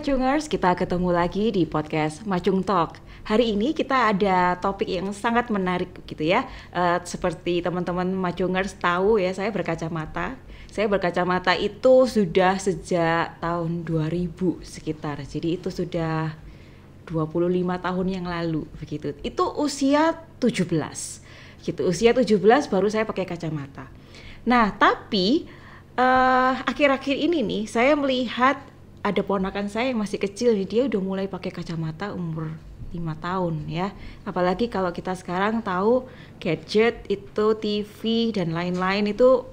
Macungers, kita ketemu lagi di podcast Macung Talk. Hari ini kita ada topik yang sangat menarik gitu ya. Seperti teman-teman Macungers tahu ya, saya berkacamata. Saya berkacamata itu sudah sejak tahun 2000 sekitar. Jadi itu sudah 25 tahun yang lalu begitu. Itu usia 17. Gitu. Usia 17 baru saya pakai kacamata. Nah, tapi akhir-akhir ini nih saya melihat ada ponakan saya yang masih kecil nih, dia udah mulai pakai kacamata umur 5 tahun ya. Apalagi kalau kita sekarang tahu gadget itu, TV dan lain-lain itu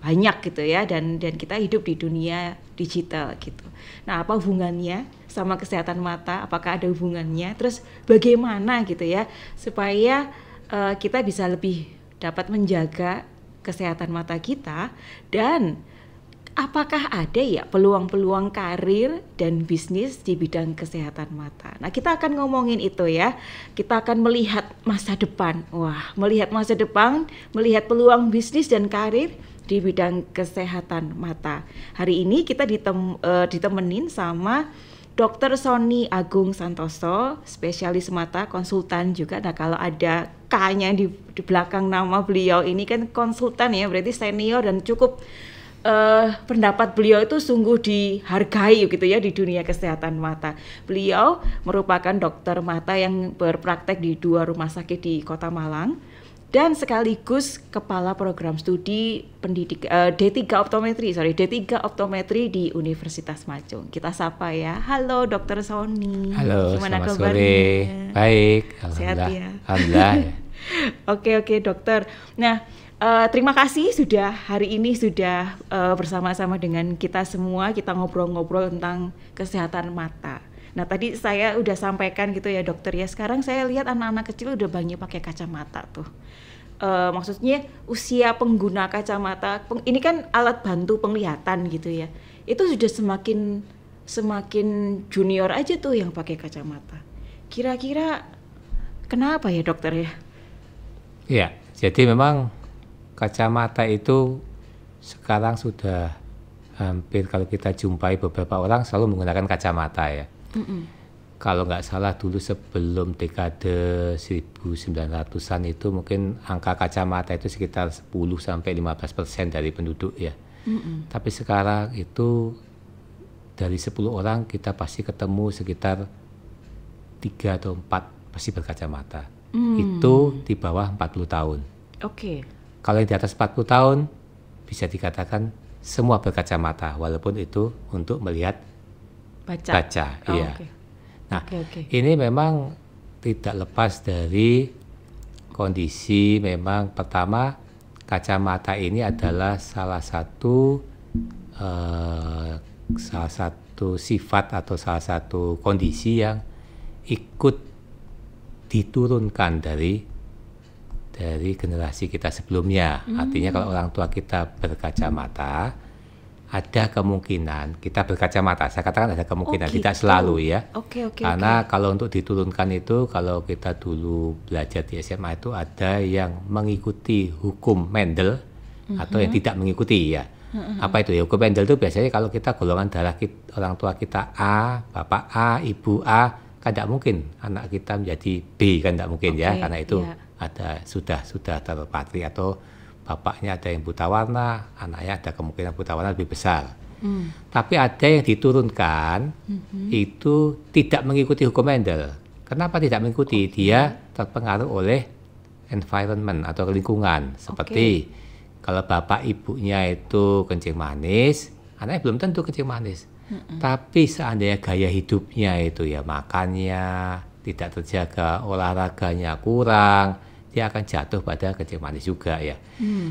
banyak gitu ya, dan kita hidup di dunia digital gitu. Nah, apa hubungannya sama kesehatan mata? Apakah ada hubungannya? Terus bagaimana gitu ya supaya kita bisa lebih dapat menjaga kesehatan mata kita, dan apakah ada ya peluang-peluang karir dan bisnis di bidang kesehatan mata? Nah, kita akan ngomongin itu ya. Kita akan melihat masa depan. Wah, melihat masa depan, melihat peluang bisnis dan karir di bidang kesehatan mata. Hari ini kita ditemenin sama Dr. Sony Agung Santoso, spesialis mata, konsultan juga. Nah, kalau ada K-nya di belakang nama beliau ini kan konsultan ya, berarti senior dan cukup pendapat beliau itu sungguh dihargai gitu ya di dunia kesehatan mata. Beliau merupakan dokter mata yang berpraktek di 2 rumah sakit di Kota Malang dan sekaligus kepala program studi D3 optometri di Universitas Macung. Kita sapa ya. Halo Dokter Sony. Halo, gimana selamat kabarnya? Sore. Baik, Sehat alhamdulillah. ya. Alhamdulillah. Oke dokter. Nah, terima kasih sudah hari ini sudah bersama-sama dengan kita semua, kita ngobrol-ngobrol tentang kesehatan mata. Nah, tadi saya udah sampaikan gitu ya dokter ya, sekarang saya lihat anak-anak kecil udah banyak pakai kacamata tuh. Maksudnya usia pengguna kacamata, ini kan alat bantu penglihatan gitu ya, itu sudah semakin junior aja tuh yang pakai kacamata. Kira-kira kenapa ya dokter ya? Ya, jadi memang kacamata itu sekarang sudah hampir, kalau kita jumpai beberapa orang selalu menggunakan kacamata ya. Kalau nggak salah dulu sebelum dekade 1900-an itu mungkin angka kacamata itu sekitar 10-15% dari penduduk ya. Tapi sekarang itu dari 10 orang kita pasti ketemu sekitar 3 atau 4 pasti berkacamata. Itu di bawah 40 tahun. Oke. Kalau yang di atas 40 tahun bisa dikatakan semua berkacamata, walaupun itu untuk melihat baca. Iya. Okay. Nah, ini memang tidak lepas dari kondisi. Memang pertama, kacamata ini adalah salah satu sifat atau salah satu kondisi yang ikut diturunkan dari generasi kita sebelumnya. Artinya kalau orang tua kita berkacamata, ada kemungkinan kita berkacamata. Saya katakan ada kemungkinan, tidak selalu ya. Karena kalau untuk diturunkan itu, kalau kita dulu belajar di SMA itu ada yang mengikuti hukum Mendel atau yang tidak mengikuti ya. Apa itu ya? Hukum Mendel itu biasanya kalau kita golongan darah orang tua kita A, bapak A, ibu A, kan tidak mungkin anak kita menjadi B, kan tidak mungkin ya, karena itu ada sudah terpatri, atau bapaknya ada yang buta warna, anaknya ada kemungkinan buta warna lebih besar. Tapi ada yang diturunkan itu tidak mengikuti hukum Mendel. Kenapa tidak mengikuti? Dia terpengaruh oleh environment atau lingkungan. Seperti kalau bapak ibunya itu kencing manis, anaknya belum tentu kencing manis. Tapi seandainya gaya hidupnya itu ya, makannya tidak terjaga, olahraganya kurang, dia akan jatuh pada kencing manis juga ya.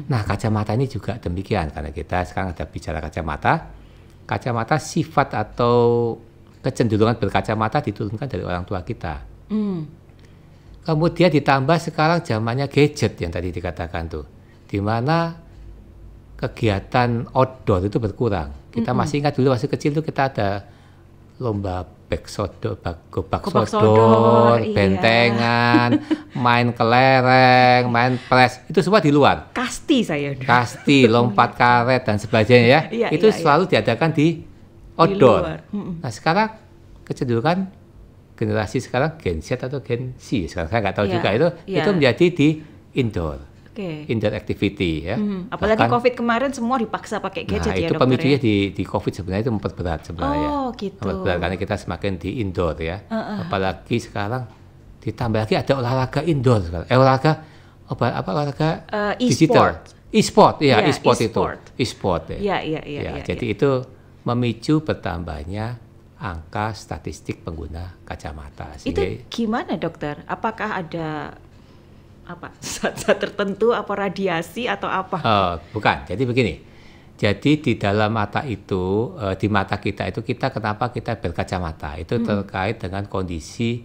Nah, kacamata ini juga demikian, karena kita sekarang ada bicara kacamata. Kacamata sifat atau kecenderungan berkacamata diturunkan dari orang tua kita. Kemudian ditambah sekarang zamannya gadget yang tadi dikatakan tuh, di mana kegiatan outdoor itu berkurang. Kita masih ingat dulu masih kecil tuh kita ada lomba gobak sodor, bentengan, main kelereng, main pres, itu semua di luar. Kasti saya. Kasti, lompat karet dan sebagainya ya. Itu selalu diadakan di outdoor. Nah sekarang kecenderungan generasi sekarang Gen Z atau Gen Z, sekarang saya nggak tahu juga itu menjadi di indoor. Indoor activity ya. Apalagi bahkan, COVID kemarin semua dipaksa pakai gadget ya, itu pemicunya di COVID sebenarnya itu memperberat sebenarnya. Gitu. Memperberat karena kita semakin di indoor ya. Apalagi sekarang ditambah lagi ada olahraga indoor sekarang. Olahraga digital. E-sport ya, e-sport itu. E-sport ya. Iya. Jadi itu memicu bertambahnya angka statistik pengguna kacamata. Itu gimana dokter? Apakah ada zat-zat tertentu, apa radiasi atau apa? Bukan, jadi begini. Jadi di dalam mata itu, di mata kita itu kenapa kita berkacamata? Itu terkait dengan kondisi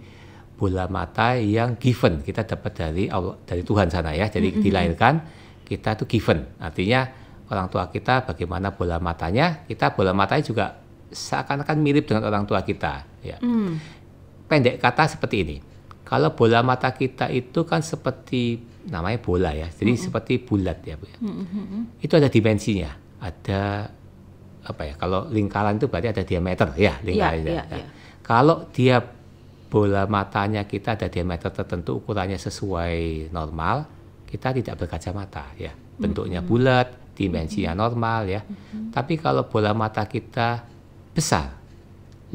bola mata yang given, kita dapat dari Tuhan sana ya. Jadi dilahirkan kita itu given, artinya orang tua kita bagaimana bola matanya, bola matanya juga seakan-akan mirip dengan orang tua kita. Ya. Pendek kata seperti ini. Kalau bola mata kita itu kan seperti namanya bola ya, jadi seperti bulat ya Bu. Itu ada dimensinya, ada kalau lingkaran itu berarti ada diameter ya lingkarannya. Kalau dia bola matanya kita ada diameter tertentu, ukurannya sesuai normal, kita tidak berkacamata ya. Bentuknya bulat, dimensinya normal ya. Tapi kalau bola mata kita besar,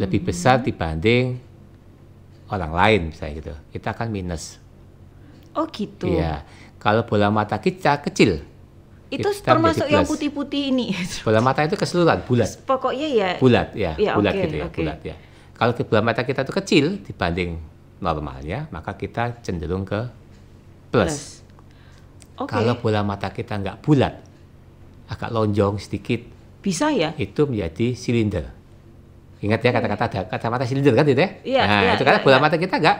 lebih besar dibanding orang lain misalnya gitu, kita akan minus. Oh gitu. Iya. Kalau bola mata kita kecil, itu termasuk yang putih-putih ini. Bola mata itu keseluruhan bulat. Pokoknya ya. Bulat ya, bulat gitu ya, bulat ya. Kalau bola mata kita itu kecil dibanding normalnya, maka kita cenderung ke plus. Kalau bola mata kita nggak bulat, agak lonjong sedikit, bisa ya? Itu menjadi silinder. Ingat ya kata-kata ada kacamata silinder kan itu ya? Itu karena bola mata kita nggak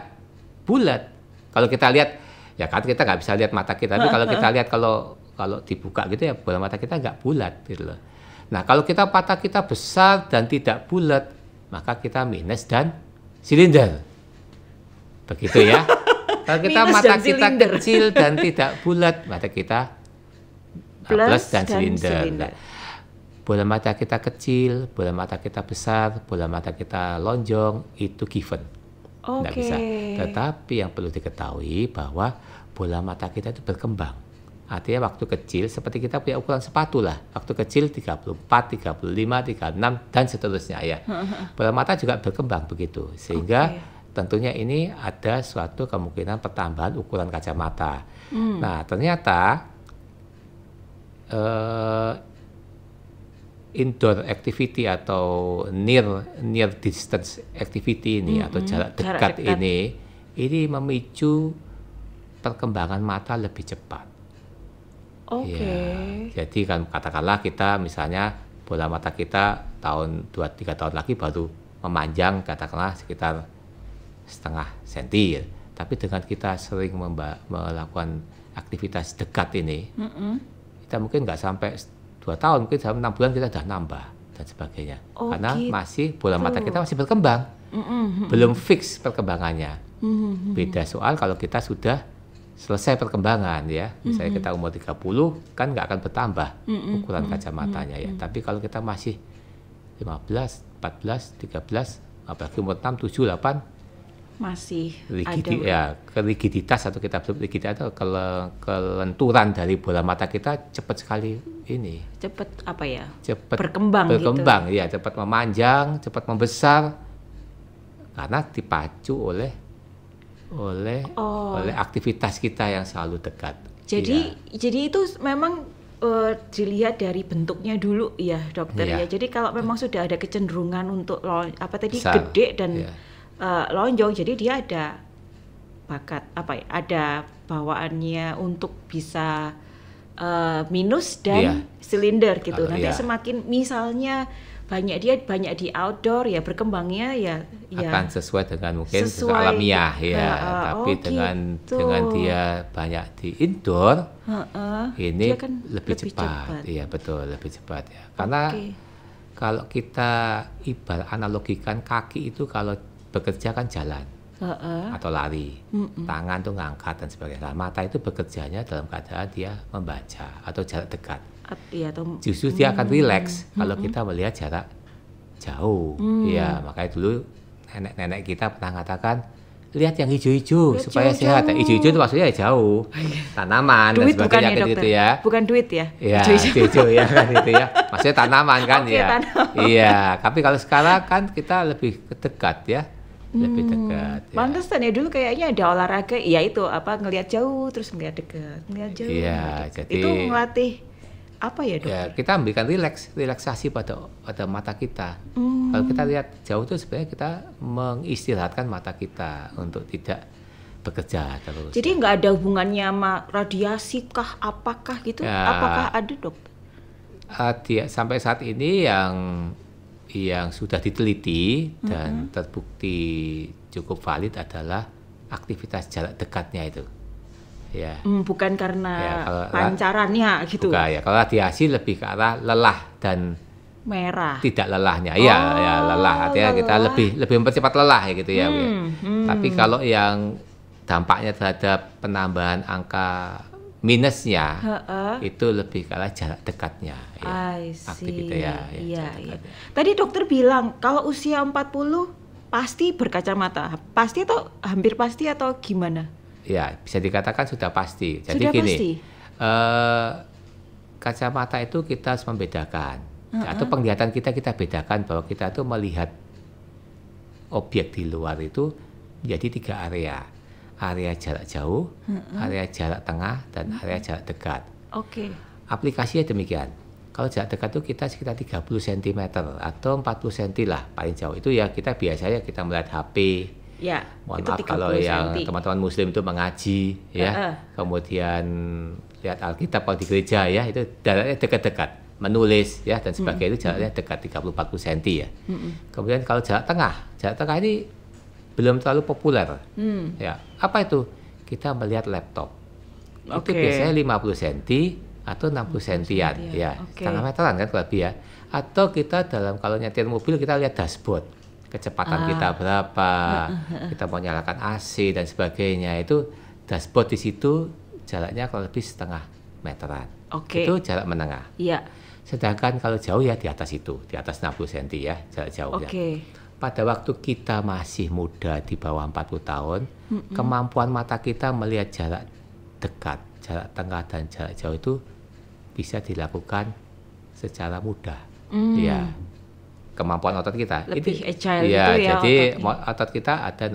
bulat. Kalau kita lihat, ya kan kita nggak bisa lihat mata kita, tapi kalau kita lihat kalau dibuka gitu ya bola mata kita nggak bulat gitu loh. Nah kalau mata kita besar dan tidak bulat, maka kita minus dan silinder. Begitu ya. Kalau kita mata kita kecil dan tidak bulat, mata kita plus dan silinder. Bola mata kita kecil, bola mata kita besar, bola mata kita lonjong, itu given. Nggak bisa. Tetapi yang perlu diketahui bahwa bola mata kita itu berkembang. Artinya waktu kecil, seperti kita punya ukuran sepatu lah. Waktu kecil 34, 35, 36, dan seterusnya ya. Bola mata juga berkembang begitu. Sehingga tentunya ini ada suatu kemungkinan pertambahan ukuran kacamata. Nah ternyata indoor activity atau near distance activity ini atau jarak dekat ini memicu perkembangan mata lebih cepat. Ya, jadi kan katakanlah kita misalnya bola mata kita tahun 2-3 tahun lagi baru memanjang katakanlah sekitar setengah senti. Tapi dengan kita sering melakukan aktivitas dekat ini, kita mungkin nggak sampai 2 tahun, mungkin dalam 6 bulan kita sudah nambah dan sebagainya. Karena masih bola mata kita masih berkembang, belum fix perkembangannya. Beda soal kalau kita sudah selesai perkembangan ya, misalnya kita umur 30 kan nggak akan bertambah ukuran kacamatanya ya. Tapi kalau kita masih 15, 14, 13, apalagi umur 6, 7, 8 masih rigiditas atau kita sebut rigiditas atau kelenturan dari bola mata kita cepat sekali ini. Cepat berkembang ya, cepat memanjang, cepat membesar karena dipacu oleh aktivitas kita yang selalu dekat. Jadi itu memang dilihat dari bentuknya dulu ya dokter ya. Jadi kalau memang sudah ada kecenderungan untuk gede dan lonjong, jadi dia ada bakat ada bawaannya untuk bisa minus dan silinder gitu. Nanti semakin misalnya banyak di outdoor ya berkembangnya akan sesuai dengan mungkin alamiah ya. Tapi dengan dia banyak di indoor ini kan lebih cepat. Iya betul, lebih cepat ya. Karena kalau kita analogikan kaki itu kalau bekerja kan jalan atau lari, tangan tuh ngangkat dan sebagainya. Mata itu bekerjanya dalam keadaan dia membaca atau jarak dekat. Justru dia akan rileks kalau kita melihat jarak jauh. Ya, makanya dulu nenek-nenek kita pernah mengatakan, lihat yang hijau-hijau supaya sehat. Hijau-hijau itu maksudnya jauh, tanaman duit dan sebagainya bukan ya, gitu ya. Bukan duit ya? Iya, hijau ya kan itu ya. Maksudnya tanaman kan ya. Iya, tapi kalau sekarang kan kita lebih dekat ya. Lebih dekat. Pantesan ya dulu kayaknya ada olahraga, ya itu ngelihat jauh terus ngelihat dekat, ngelihat jauh. Iya, jadi itu melatih apa ya, Dok? Ya, kita memberikan relaksasi pada mata kita. Kalau kita lihat jauh itu sebenarnya kita mengistirahatkan mata kita untuk tidak bekerja terus. Jadi nggak ada hubungannya sama radiasi kah, apakah gitu? Ya, apakah ada, Dok? Sampai saat ini yang sudah diteliti dan terbukti cukup valid adalah aktivitas jarak dekatnya itu. Ya. Bukan karena pancarannya gitu. Bukan ya. Kalau radiasi lebih ke arah lelah dan merah. Tidak lelahnya. Ya lelah. Artinya kita lebih mempercepat lelah ya gitu ya. Tapi kalau yang dampaknya terhadap penambahan angka minusnya itu lebih ke arah jarak dekatnya ya. Aktivitas ya. Iya. Tadi dokter bilang kalau usia 40 pasti berkacamata. Pasti atau hampir pasti atau gimana? Ya, bisa dikatakan sudah pasti. Jadi sudah gini, pasti? Kacamata itu kita harus membedakan. Atau penglihatan kita bedakan bahwa kita tuh melihat objek di luar itu menjadi 3 area. Area jarak jauh, area jarak tengah, dan area jarak dekat. Oke. Aplikasinya demikian. Kalau jarak dekat itu kita sekitar 30 cm atau 40 cm lah paling jauh. Itu ya kita biasanya kita melihat HP. Ya, mohon maaf kalau yang teman-teman muslim itu mengaji ya, kemudian lihat Alkitab kalau di gereja ya, itu jaraknya dekat-dekat, menulis ya dan sebagainya itu jaraknya dekat 30-40 cm ya. Kemudian kalau jarak tengah ini belum terlalu populer. Ya, apa itu? Kita melihat laptop. Itu biasanya 50 cm atau 60 cm-an ya. Setengah meteran kan lebih ya. Atau kita kalau nyetir mobil kita lihat dashboard. Kecepatan kita berapa, kita mau nyalakan AC dan sebagainya, itu dashboard di situ jaraknya kalau lebih setengah meteran. Itu jarak menengah. Iya. Sedangkan kalau jauh ya di atas itu, di atas 60 cm ya, jarak jauh ya. Pada waktu kita masih muda di bawah 40 tahun, kemampuan mata kita melihat jarak dekat, jarak tengah dan jarak jauh itu bisa dilakukan secara mudah. Ya. Kemampuan otot kita lebih agile ya, gitu ya, jadi otot kita ada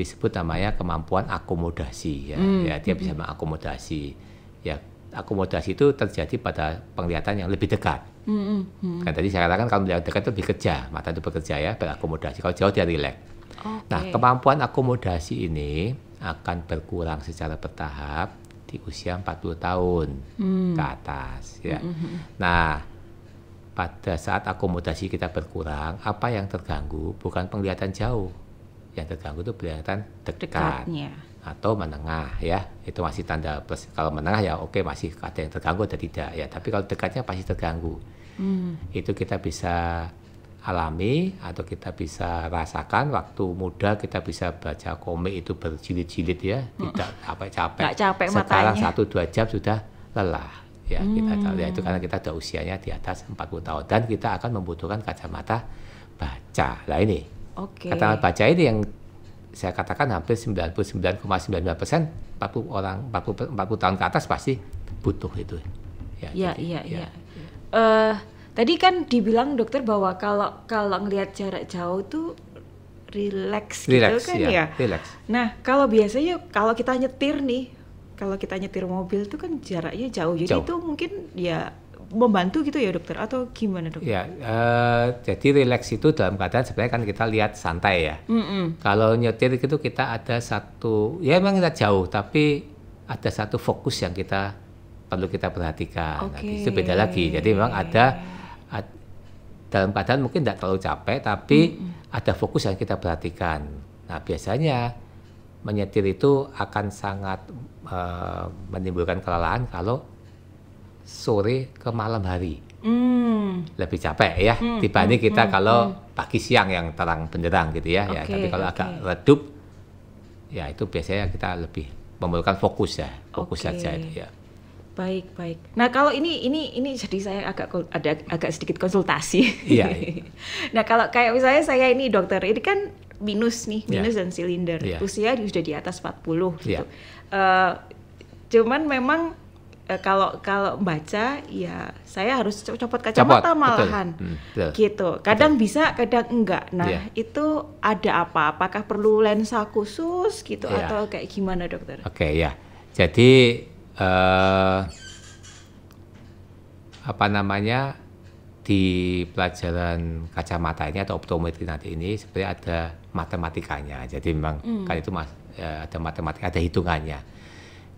disebut namanya kemampuan akomodasi ya. Ya, dia bisa mengakomodasi ya. Akomodasi itu terjadi pada penglihatan yang lebih dekat. Kan tadi saya katakan kalau melihat dekat itu bekerja, mata itu bekerja ya, berakomodasi. Kalau jauh dia rileks. Nah, kemampuan akomodasi ini akan berkurang secara bertahap di usia 40 tahun ke atas ya. Nah, pada saat akomodasi kita berkurang, apa yang terganggu bukan penglihatan jauh, yang terganggu itu penglihatan dekat atau menengah ya. Itu masih tanda plus. Kalau menengah ya oke, masih ada yang terganggu atau tidak ya. Tapi kalau dekatnya pasti terganggu. Itu kita bisa alami atau kita bisa rasakan waktu muda. Kita bisa baca komik itu berjilid-jilid ya, tidak capek. Nggak capek sekarang matanya. 1-2 jam sudah lelah. Ya, kita lihat itu karena kita ada usianya di atas 40 tahun dan kita akan membutuhkan kacamata baca. Nah ini, kacamata baca ini yang saya katakan hampir 99,99% 40 tahun ke atas pasti butuh itu. Iya. Tadi kan dibilang dokter bahwa kalau ngelihat jarak jauh tuh rileks gitu kan ya. Relax. Nah, kalau biasanya kalau kita nyetir nih, kalau kita nyetir mobil itu kan jaraknya jauh, jadi itu mungkin ya membantu gitu ya dokter, atau gimana dokter? Ya, jadi relax itu dalam keadaan sebenarnya kan kita lihat santai ya. Kalau nyetir itu kita ada satu, ya memang kita jauh, tapi ada satu fokus yang perlu kita perhatikan. Nah, itu beda lagi. Jadi memang ada dalam keadaan mungkin tidak terlalu capek, tapi ada fokus yang kita perhatikan. Nah, biasanya menyetir itu akan sangat menimbulkan kelelahan kalau sore ke malam hari. Lebih capek ya dibanding kita kalau pagi siang yang terang benderang gitu ya. Tapi kalau agak redup ya itu biasanya kita lebih memerlukan fokus saja itu ya. Baik. Nah, kalau ini jadi saya agak sedikit konsultasi. Iya. Nah, kalau kayak misalnya saya ini dokter, ini kan minus dan silinder. Usia sudah di atas 40 gitu. Cuman memang kalau baca ya saya harus copot kacamata malahan. Betul. Gitu. Kadang bisa, kadang enggak. Nah, itu ada apa? Apakah perlu lensa khusus gitu atau kayak gimana, dokter? Oke, ya. Jadi di pelajaran kacamata ini atau optometri nanti ini sebenarnya ada matematikanya. Jadi memang kan itu ada matematika, ada hitungannya.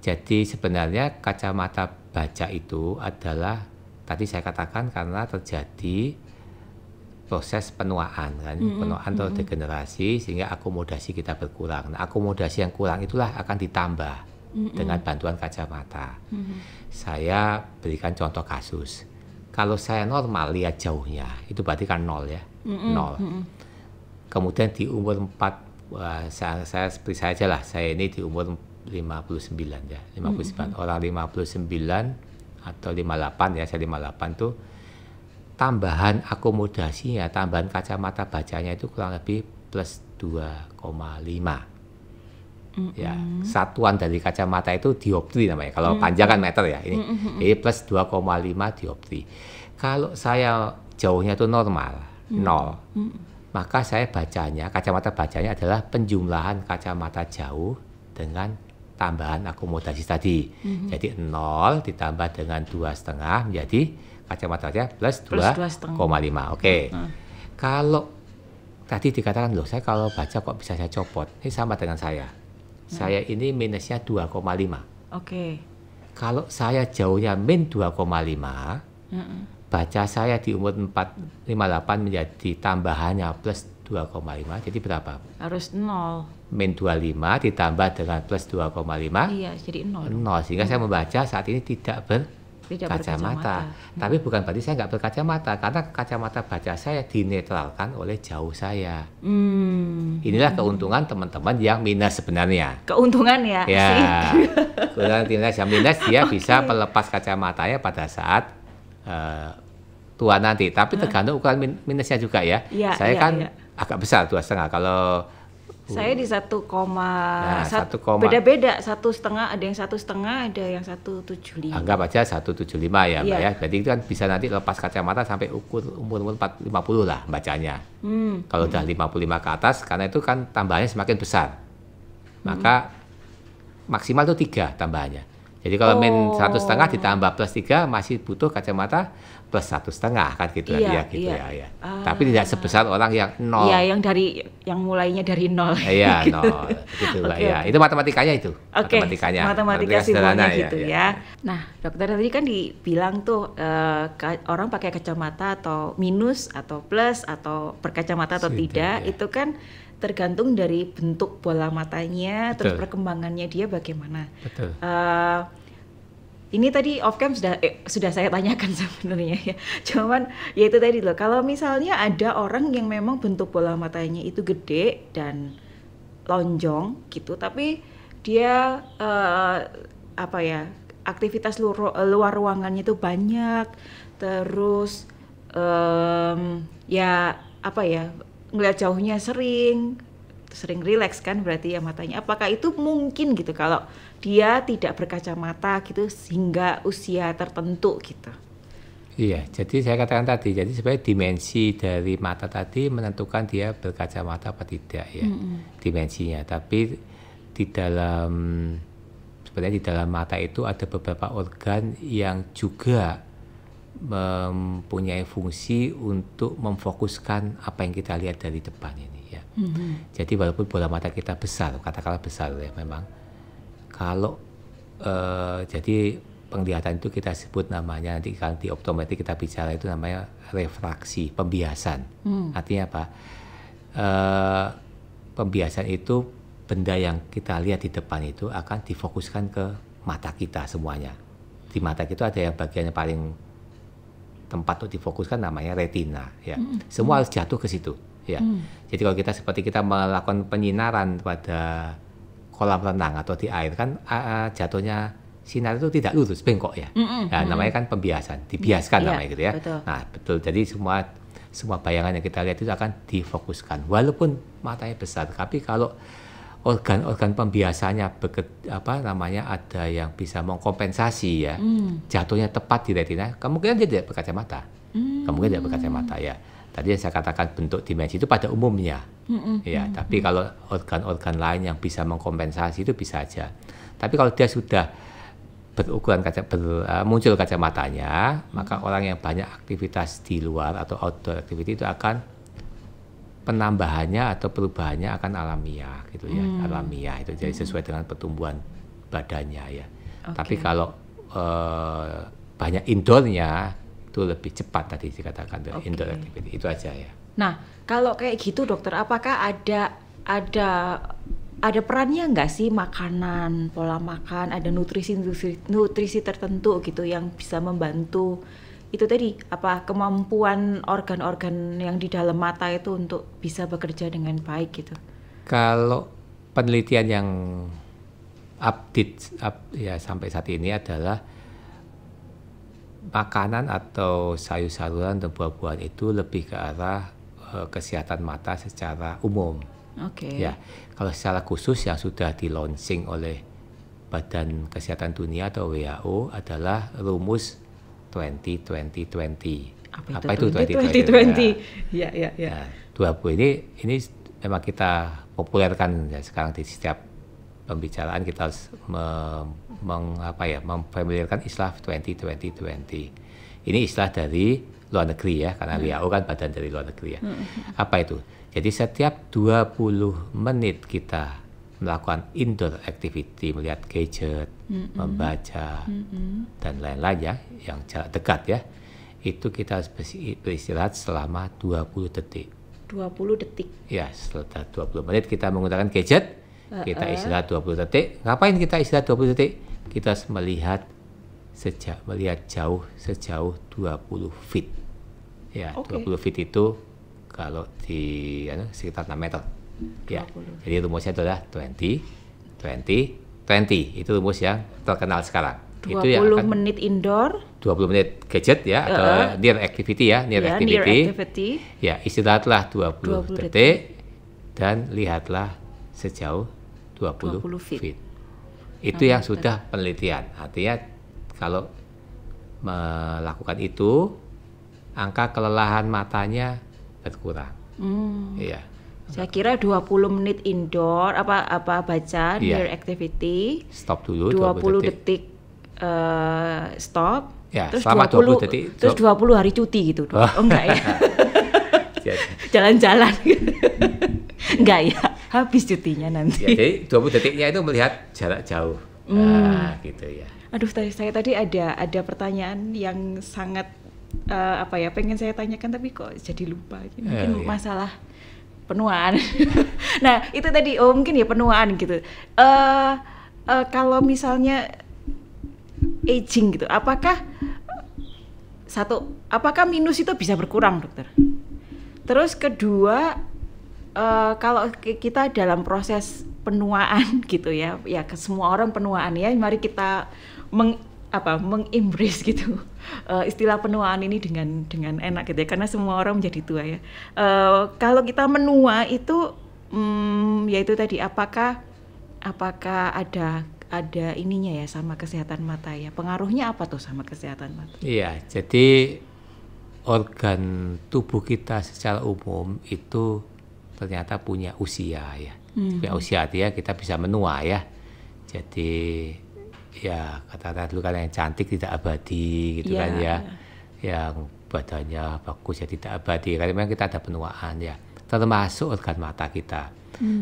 Jadi sebenarnya kacamata baca itu adalah tadi saya katakan karena terjadi proses penuaan kan, penuaan atau degenerasi sehingga akomodasi kita berkurang. Nah, akomodasi yang kurang itulah akan ditambah dengan bantuan kacamata. Saya berikan contoh kasus. Kalau saya normal lihat jauhnya, itu berarti kan 0 ya. 0. Kemudian di umur 4, saya seperti saya aja lah, saya ini di umur 59 ya. 59. Orang 59 atau 58 ya, saya 58 tuh tambahan akomodasinya, tambahan kacamata bacanya itu kurang lebih plus 2,5. Ya, satuan dari kacamata itu dioptri namanya. Kalau panjang kan meter ya ini. Jadi plus 2,5 dioptri. Kalau saya jauhnya itu normal, 0. Maka saya kacamata bacanya adalah penjumlahan kacamata jauh dengan tambahan akomodasi tadi. Jadi 0 ditambah dengan 2,5 menjadi kacamata baca plus 2,5. Oke. Kalau tadi dikatakan loh, saya kalau baca kok bisa saya copot. Ini sama dengan saya. Saya ini minusnya 2,5. Oke. Kalau saya jauhnya min 2,5, baca saya di umur 58 menjadi tambahannya plus 2,5, jadi berapa? Harus 0. Min 25 ditambah dengan plus 2,5. Iya, jadi 0. 0, sehingga saya membaca saat ini tidak berkacamata. Tapi bukan berarti saya nggak berkacamata, karena kacamata baca saya dinetralkan oleh jauh saya. Inilah keuntungan teman-teman yang minus sebenarnya. Keuntungan ya? Ya, keuntungan yang minus dia bisa melepas kacamatanya pada saat tua nanti. Tapi tergantung ukuran minusnya juga ya. Saya kan agak besar 2,5. Kalau saya di 1,1, beda-beda 1,5, ada yang 1,5, ada yang 1,75. Anggap aja 1,75 ya, Mbak ya. Berarti itu kan bisa nanti lepas kacamata sampai umur 50 lah bacanya. Kalau udah 55 ke atas, karena itu kan tambahannya semakin besar. Maka maksimal itu 3 tambahannya. Jadi kalau min 1,5 ditambah plus 3 masih butuh kacamata plus 1,5 kan gitu ya. Tapi tidak sebesar orang yang 0. Iya, yang mulainya dari 0. Iya, 0 gitu lah ya. Itu matematikanya itu. Matematika simbolnya gitu ya. Nah, dokter tadi kan dibilang tuh orang pakai kacamata atau minus atau plus atau berkacamata atau tidak, itu kan tergantung dari bentuk bola matanya, terus perkembangannya dia bagaimana. Betul. Ini tadi off cam sudah saya tanyakan sebenarnya ya. Cuman ya itu tadi loh. Kalau misalnya ada orang yang memang bentuk bola matanya itu gede dan lonjong gitu, tapi dia aktivitas luar ruangannya itu banyak, terus ngeliat jauhnya sering rileks kan berarti ya matanya. Apakah itu mungkin gitu kalau dia tidak berkacamata gitu hingga usia tertentu gitu? Iya, jadi saya katakan tadi, jadi sebenarnya dimensi dari mata tadi menentukan dia berkacamata apa tidak ya, dimensinya. Tapi sebenarnya di dalam mata itu ada beberapa organ yang juga mempunyai fungsi untuk memfokuskan apa yang kita lihat dari depan ini ya. Jadi walaupun bola mata kita besar, katakanlah besar ya memang, kalau jadi penglihatan itu kita sebut namanya, nanti kalau di optometri kita bicara itu namanya refraksi, pembiasan. Artinya apa? Pembiasan itu benda yang kita lihat di depan itu akan difokuskan ke mata kita semuanya. Di mata kita ada yang bagian yang paling tempat untuk difokuskan namanya retina ya. Semua harus jatuh ke situ ya. Jadi kalau kita melakukan penyinaran pada kolam renang atau di air kan jatuhnya sinar itu tidak lurus, bengkok ya. Nah, namanya kan pembiasan, dibiaskan namanya gitu ya. Betul. Nah, betul. Jadi semua bayangan yang kita lihat itu akan difokuskan. Walaupun matanya besar, tapi kalau organ-organ pembiasanya ada yang bisa mengkompensasi ya, jatuhnya tepat di retina, kemungkinan dia tidak berkacamata. Kemungkinan tidak berkacamata ya. Tadi yang saya katakan bentuk dimensi itu pada umumnya. Ya, tapi kalau organ-organ lain yang bisa mengkompensasi itu bisa aja. Tapi kalau dia sudah muncul kacamatanya, maka orang yang banyak aktivitas di luar atau outdoor activity itu akan penambahannya atau perubahannya akan alamiah gitu ya, alamiah itu jadi sesuai dengan pertumbuhan badannya ya. Tapi kalau banyak indoornya itu lebih cepat tadi dikatakan indoor activity itu aja ya. Nah kalau kayak gitu dokter, apakah ada perannya nggak sih makanan, pola makan, ada nutrisi tertentu gitu yang bisa membantu itu tadi kemampuan organ-organ yang di dalam mata itu untuk bisa bekerja dengan baik gitu? Kalau penelitian yang update ya sampai saat ini adalah makanan atau sayur-sayuran dan buah-buahan itu lebih ke arah kesehatan mata secara umum. Ya, kalau secara khusus yang sudah di-launching oleh Badan Kesehatan Dunia atau WHO adalah rumus 20-20-20. Apa itu 20-20? Ya. 20 ini memang kita populerkan ya, sekarang di setiap pembicaraan kita harus memfamiliarkan istilah 20-20-20. Ini istilah dari luar negeri ya, karena WHO kan badan dari luar negeri ya. Apa itu? Jadi setiap 20 menit kita melakukan indoor activity, melihat gadget, membaca, dan lain-lain ya, yang jarak dekat ya, itu kita harus beristirahat selama 20 detik. 20 detik? Ya, setelah 20 menit kita menggunakan gadget, kita istirahat 20 detik. Ngapain kita istirahat 20 detik? Kita harus melihat jauh sejauh 20 feet. Ya, 20 feet itu kalau di sekitar 6 meter. Ya, jadi rumusnya adalah 20-20-20. Itu rumus yang terkenal sekarang. 20 itu ya menit indoor, 20 menit gadget ya, atau near activity ya, near activity. Ya, istirahatlah 20 detik dan lihatlah sejauh 20 feet. Itu yang sudah penelitian. Artinya kalau melakukan itu, angka kelelahan matanya berkurang. Iya. Saya kira 20 menit indoor baca near activity. Stop dulu 20 detik stop. Ya, terus selama 20 detik. Terus 20 hari cuti gitu. Oh enggak ya. Jalan-jalan. Enggak ya. Habis cutinya nanti. Ya, jadi 20 detiknya itu melihat jarak jauh. Nah, gitu ya. Aduh, saya tadi ada pertanyaan yang sangat pengen saya tanyakan tapi kok jadi lupa. Mungkin masalah penuaan. Nah, itu tadi mungkin ya penuaan gitu. Kalau misalnya aging gitu, apakah minus itu bisa berkurang, dokter? Terus kedua, kalau kita dalam proses penuaan gitu ya ke semua orang penuaan ya, mari kita mengembrace gitu istilah penuaan ini dengan enak gitu ya, karena semua orang menjadi tua ya. Kalau kita menua itu yaitu tadi apakah ada ininya ya sama kesehatan mata ya, pengaruhnya apa tuh sama kesehatan mata? Iya, jadi organ tubuh kita secara umum itu ternyata punya usia ya. Punya usia artinya kita bisa menua ya. Jadi ya kata-kata dulu kan yang cantik tidak abadi gitu kan ya. Yang badannya bagus ya tidak abadi. Karena memang kita ada penuaan ya. Termasuk organ mata kita.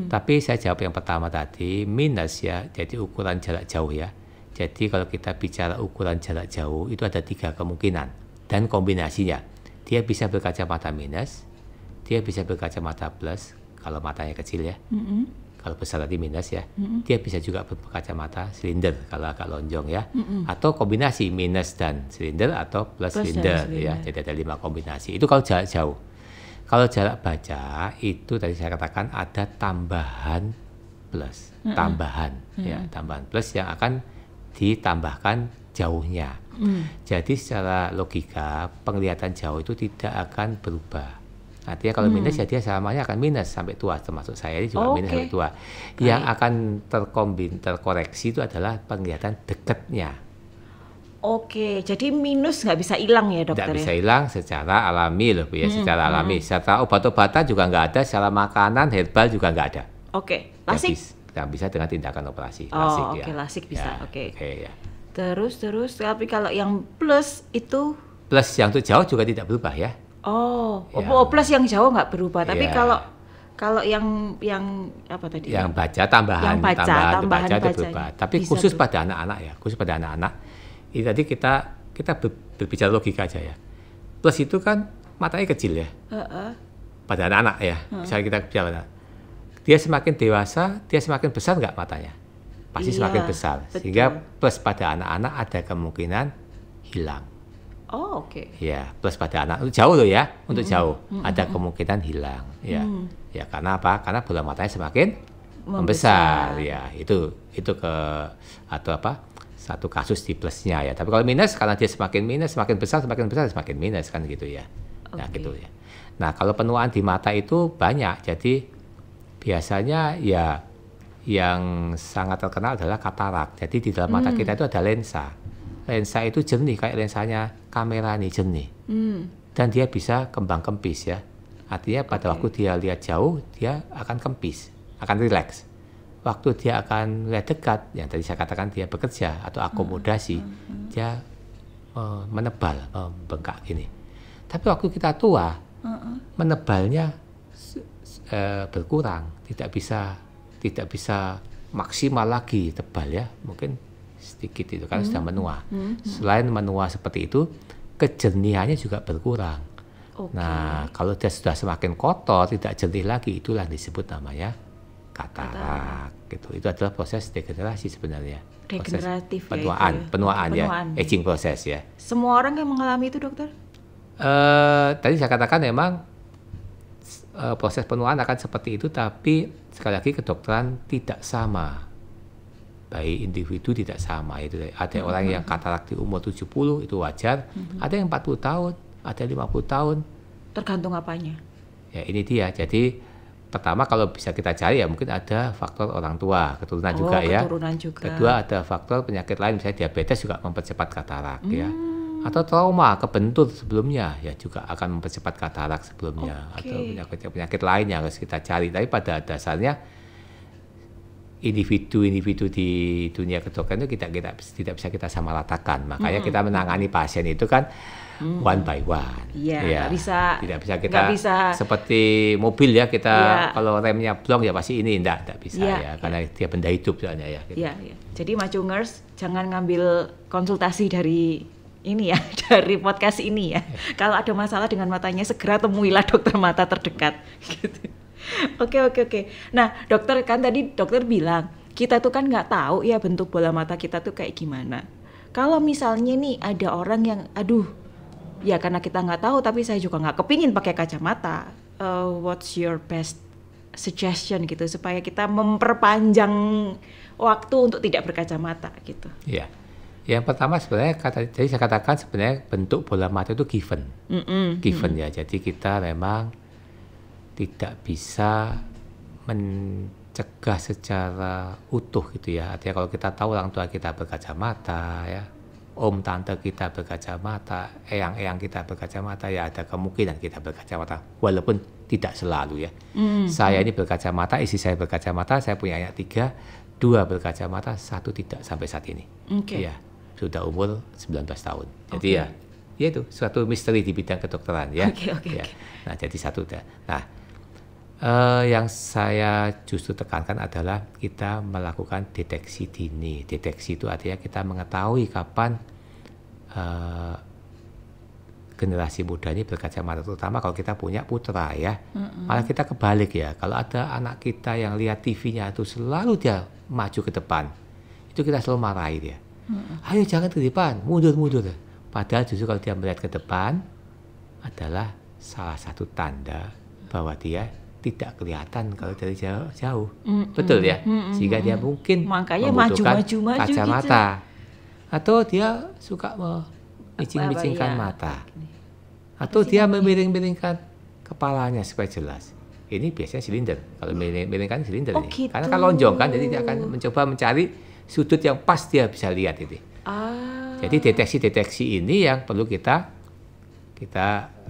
Tapi saya jawab yang pertama tadi, minus ya. Jadi ukuran jarak jauh ya. Jadi kalau kita bicara ukuran jarak jauh itu ada 3 kemungkinan dan kombinasinya. Dia bisa berkacamata minus, dia bisa berkacamata plus kalau matanya kecil ya. Kalau besar tadi minus ya. Dia bisa juga berkacamata silinder kalau agak lonjong ya. Atau kombinasi minus dan silinder atau plus silinder ya. Jadi ada 5 kombinasi. Itu kalau jarak jauh. Kalau jarak baca itu tadi saya katakan ada tambahan plus, tambahan plus yang akan ditambahkan jauhnya. Jadi secara logika penglihatan jauh itu tidak akan berubah. Artinya kalau minus ya dia selamanya akan minus sampai tua, termasuk saya ini juga minus sampai tua. Yang akan terkoreksi itu adalah penglihatan dekatnya. Oke, jadi minus nggak bisa hilang ya dokter? Nggak bisa hilang secara alami loh Bu ya, secara alami. Secara obat-obatan juga nggak ada, secara makanan, herbal juga nggak ada. Oke, lasik? Nggak bisa dengan tindakan operasi. Oh oke, lasik bisa, ya. Oke Ya. Terus, tapi kalau yang plus itu? Plus yang untuk jauh juga tidak berubah ya. Plus yang jauh nggak berubah, tapi kalau yang apa tadi? Yang baca tambahan itu berubah. Tapi khusus pada anak-anak ya, khusus pada anak-anak. Ini tadi kita berbicara logika aja ya. Plus itu kan matanya kecil ya. Pada anak-anak ya. Misalnya kita bicara, dia semakin dewasa, dia semakin besar nggak matanya? Pasti semakin besar. Betul. Sehingga plus pada anak-anak ada kemungkinan hilang. Oke. Ya, plus pada anak jauh loh ya, untuk jauh ada kemungkinan hilang. Ya, ya karena apa? Karena bola matanya semakin membesar. Ya, itu satu kasus di plusnya ya. Tapi kalau minus, karena dia semakin minus, semakin besar, semakin minus kan gitu ya. Nah gitu ya. Nah kalau penuaan di mata itu banyak. Jadi biasanya ya yang sangat terkenal adalah katarak. Jadi di dalam mata kita itu ada lensa. Lensa itu jernih kayak lensanya kamera nih, jernih. Dan dia bisa kembang kempis ya. Artinya pada waktu dia lihat jauh, dia akan kempis, akan rileks. Waktu dia akan lihat dekat, yang tadi saya katakan dia bekerja atau akomodasi, dia menebal, membengkak gini. Tapi waktu kita tua, menebalnya berkurang, tidak bisa maksimal lagi tebal ya, mungkin sedikit itu kan sudah menua. Selain menua seperti itu, kejernihannya juga berkurang. Nah, kalau dia sudah semakin kotor, tidak jernih lagi, itulah disebut namanya katarak gitu. Itu adalah proses degenerasi sebenarnya. Degeneratif proses ya. Penuaan ya, aging proses ya. Semua orang yang mengalami itu dokter? Tadi saya katakan memang proses penuaan akan seperti itu, tapi sekali lagi kedokteran tidak sama. Baik individu tidak sama itu. Ada orang yang katarak di umur 70 itu wajar, ada yang 40 tahun, ada 50 tahun. Tergantung apanya? Ya ini dia. Jadi pertama kalau bisa kita cari ya mungkin ada faktor orang tua, keturunan juga ya. Kedua ada faktor penyakit lain, misalnya diabetes juga mempercepat katarak ya. Atau trauma kebentur sebelumnya ya juga akan mempercepat katarak sebelumnya. Atau penyakit lain yang harus kita cari. Tapi pada dasarnya individu-individu di dunia kedokteran itu tidak bisa kita samaratakan. Makanya kita menangani pasien itu kan one by one. Iya, tidak bisa kita seperti mobil ya, kita kalau remnya blong ya pasti ini tidak bisa ya, karena dia benda hidup soalnya ya. Gitu. Iya. Jadi Macungers jangan ngambil konsultasi dari ini ya, dari podcast ini ya. Kalau ada masalah dengan matanya segera temuilah dokter mata terdekat gitu. Oke. Nah, dokter kan tadi dokter bilang kita tuh kan nggak tahu ya bentuk bola mata kita tuh kayak gimana. Kalau misalnya nih ada orang yang, ya karena kita nggak tahu, tapi saya juga nggak kepingin pakai kacamata. What's your best suggestion gitu supaya kita memperpanjang waktu untuk tidak berkacamata gitu? Iya. Yang pertama sebenarnya jadi saya katakan sebenarnya bentuk bola mata itu given ya. Jadi kita memang tidak bisa mencegah secara utuh gitu ya. Artinya kalau kita tahu orang tua kita berkacamata ya, om tante kita berkacamata, eyang kita berkacamata, ya ada kemungkinan kita berkacamata walaupun tidak selalu ya. Saya ini berkacamata, istri saya berkacamata, saya punya anak 3, 2 berkacamata, 1 tidak sampai saat ini. Ya, sudah umur 19 tahun. Jadi ya itu suatu misteri di bidang kedokteran ya. Ya. Nah, jadi 1 udah. Nah, yang saya justru tekankan adalah kita melakukan deteksi dini. Deteksi itu artinya kita mengetahui kapan generasi muda ini berkacamata, terutama kalau kita punya putra ya. Malah kita kebalik ya, kalau ada anak kita yang lihat TV-nya itu selalu dia maju ke depan, itu kita selalu marahi dia. Ayo jangan ke depan, mundur. Padahal justru kalau dia melihat ke depan adalah salah satu tanda bahwa dia tidak kelihatan kalau dari jauh. Betul ya? Sehingga dia mungkin makanya membutuhkan maju kacamata. atau dia suka memicing-micingkan mata, atau dia memiring-miringkan kepalanya supaya jelas. Ini biasanya silinder. Kalau miringkan silinder ini. Gitu. Karena kan lonjong kan, jadi dia akan mencoba mencari sudut yang pas dia bisa lihat itu. Jadi deteksi-deteksi ini yang perlu kita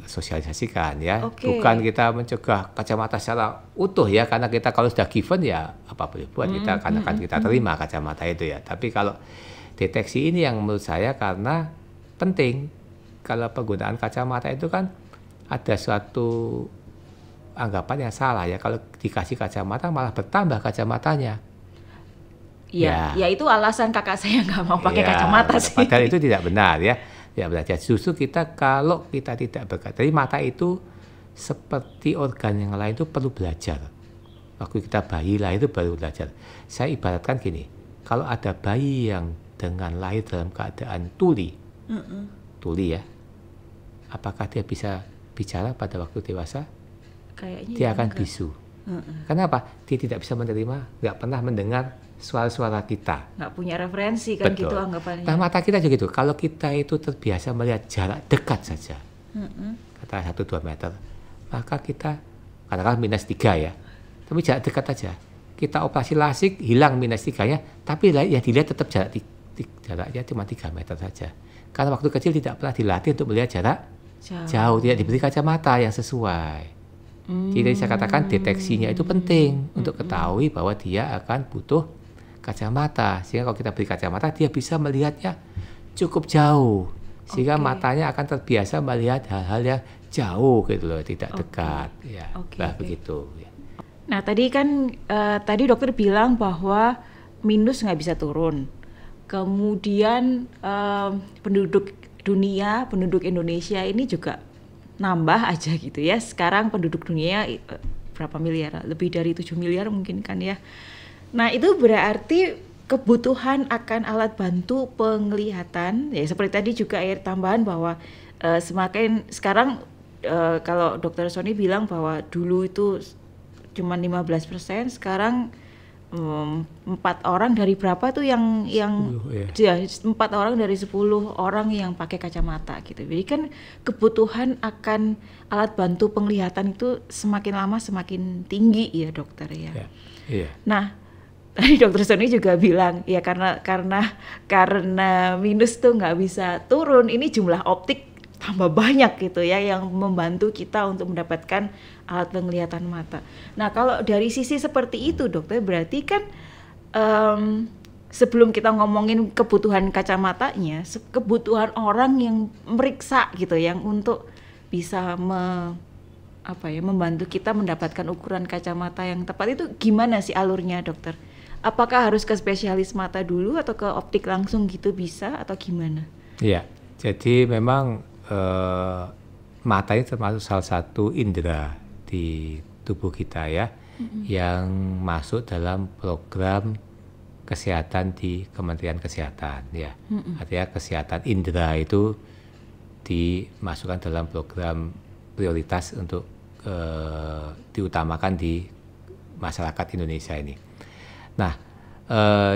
sosialisasikan ya. Bukan kita mencegah kacamata secara utuh ya, karena kita kalau sudah given ya apa boleh buat kita karena kan kita terima kacamata itu ya. Tapi kalau deteksi ini yang menurut saya karena penting. Kalau penggunaan kacamata itu kan ada suatu anggapan yang salah ya, kalau dikasih kacamata malah bertambah kacamatanya. Ya itu alasan kakak saya nggak mau pakai kacamata sih. Padahal itu tidak benar ya. Tidak benar. Justru kita kalau kita tidak berkata, jadi mata itu seperti organ yang lain itu perlu belajar. Waktu kita bayi lah itu baru belajar. Saya ibaratkan gini, kalau ada bayi yang dengan lahir dalam keadaan tuli ya, apakah dia bisa bicara pada waktu dewasa? Kayaknya dia akan bisu. Kenapa? Dia tidak bisa menerima, nggak pernah mendengar suara-suara kita. Nggak punya referensi kan. Betul. Gitu anggapannya. Nah, mata kita juga gitu. Kalau kita itu terbiasa melihat jarak dekat saja, kata 1-2 meter, maka kita katakanlah -3 ya. Tapi jarak dekat aja. Kita operasi lasik hilang -3-nya, tapi yang dilihat tetap jaraknya cuma 3 meter saja. Karena waktu kecil tidak pernah dilatih untuk melihat jarak jauh, tidak diberi kacamata yang sesuai. Jadi saya katakan deteksinya itu penting untuk ketahui bahwa dia akan butuh kacamata. Sehingga kalau kita beri kacamata, dia bisa melihatnya cukup jauh. Sehingga matanya akan terbiasa melihat hal-hal yang jauh gitu loh, tidak dekat. Ya, begitu. Ya. Nah tadi kan tadi dokter bilang bahwa minus nggak bisa turun. Kemudian penduduk dunia, penduduk Indonesia ini juga nambah aja gitu ya. Sekarang penduduk dunia berapa miliar? Lebih dari 7 miliar mungkin kan ya. Nah itu berarti kebutuhan akan alat bantu penglihatan ya, seperti tadi juga tambahan bahwa semakin sekarang kalau Dr. Sony bilang bahwa dulu itu cuma 15%, sekarang 4 orang dari berapa tuh yang 10, ya. 4 orang dari 10 orang yang pakai kacamata gitu. Jadi kan kebutuhan akan alat bantu penglihatan itu semakin lama semakin tinggi ya dokter ya. Yeah. Nah tadi dokter Sony juga bilang ya karena minus tuh nggak bisa turun, ini jumlah optik tambah banyak gitu ya yang membantu kita untuk mendapatkan alat penglihatan mata. Nah kalau dari sisi seperti itu dokter, berarti kan sebelum kita ngomongin kebutuhan kacamatanya, kebutuhan orang yang meriksa gitu, yang untuk bisa membantu kita mendapatkan ukuran kacamata yang tepat itu gimana sih alurnya dokter? Apakah harus ke spesialis mata dulu atau ke optik langsung gitu bisa atau gimana? Iya, jadi memang mata ini termasuk salah satu indera di tubuh kita ya, yang masuk dalam program kesehatan di Kementerian Kesehatan ya. Artinya kesehatan indera itu dimasukkan dalam program prioritas untuk diutamakan di masyarakat Indonesia ini. Nah,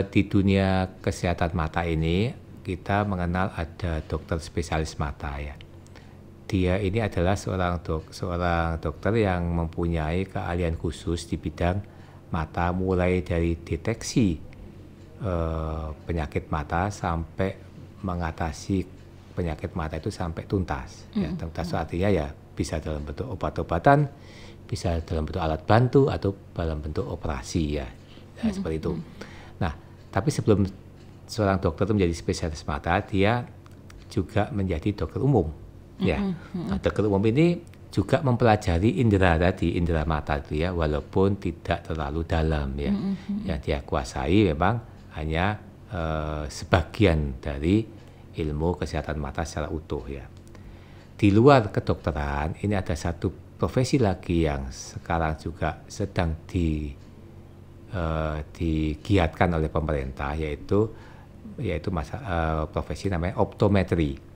di dunia kesehatan mata ini kita mengenal ada dokter spesialis mata ya. Dia ini adalah seorang dokter yang mempunyai keahlian khusus di bidang mata, mulai dari deteksi penyakit mata sampai mengatasi penyakit mata itu sampai tuntas. Ya, tuntas artinya ya bisa dalam bentuk obat-obatan, bisa dalam bentuk alat bantu atau dalam bentuk operasi ya. Seperti itu. Nah, tapi sebelum seorang dokter itu menjadi spesialis mata, dia juga menjadi dokter umum. Ya, nah, dokter umum ini juga mempelajari indera mata itu ya, walaupun tidak terlalu dalam ya. Yang dia kuasai memang hanya sebagian dari ilmu kesehatan mata secara utuh ya. Di luar kedokteran, ini ada satu profesi lagi yang sekarang juga sedang digiatkan oleh pemerintah, yaitu profesi namanya optometri.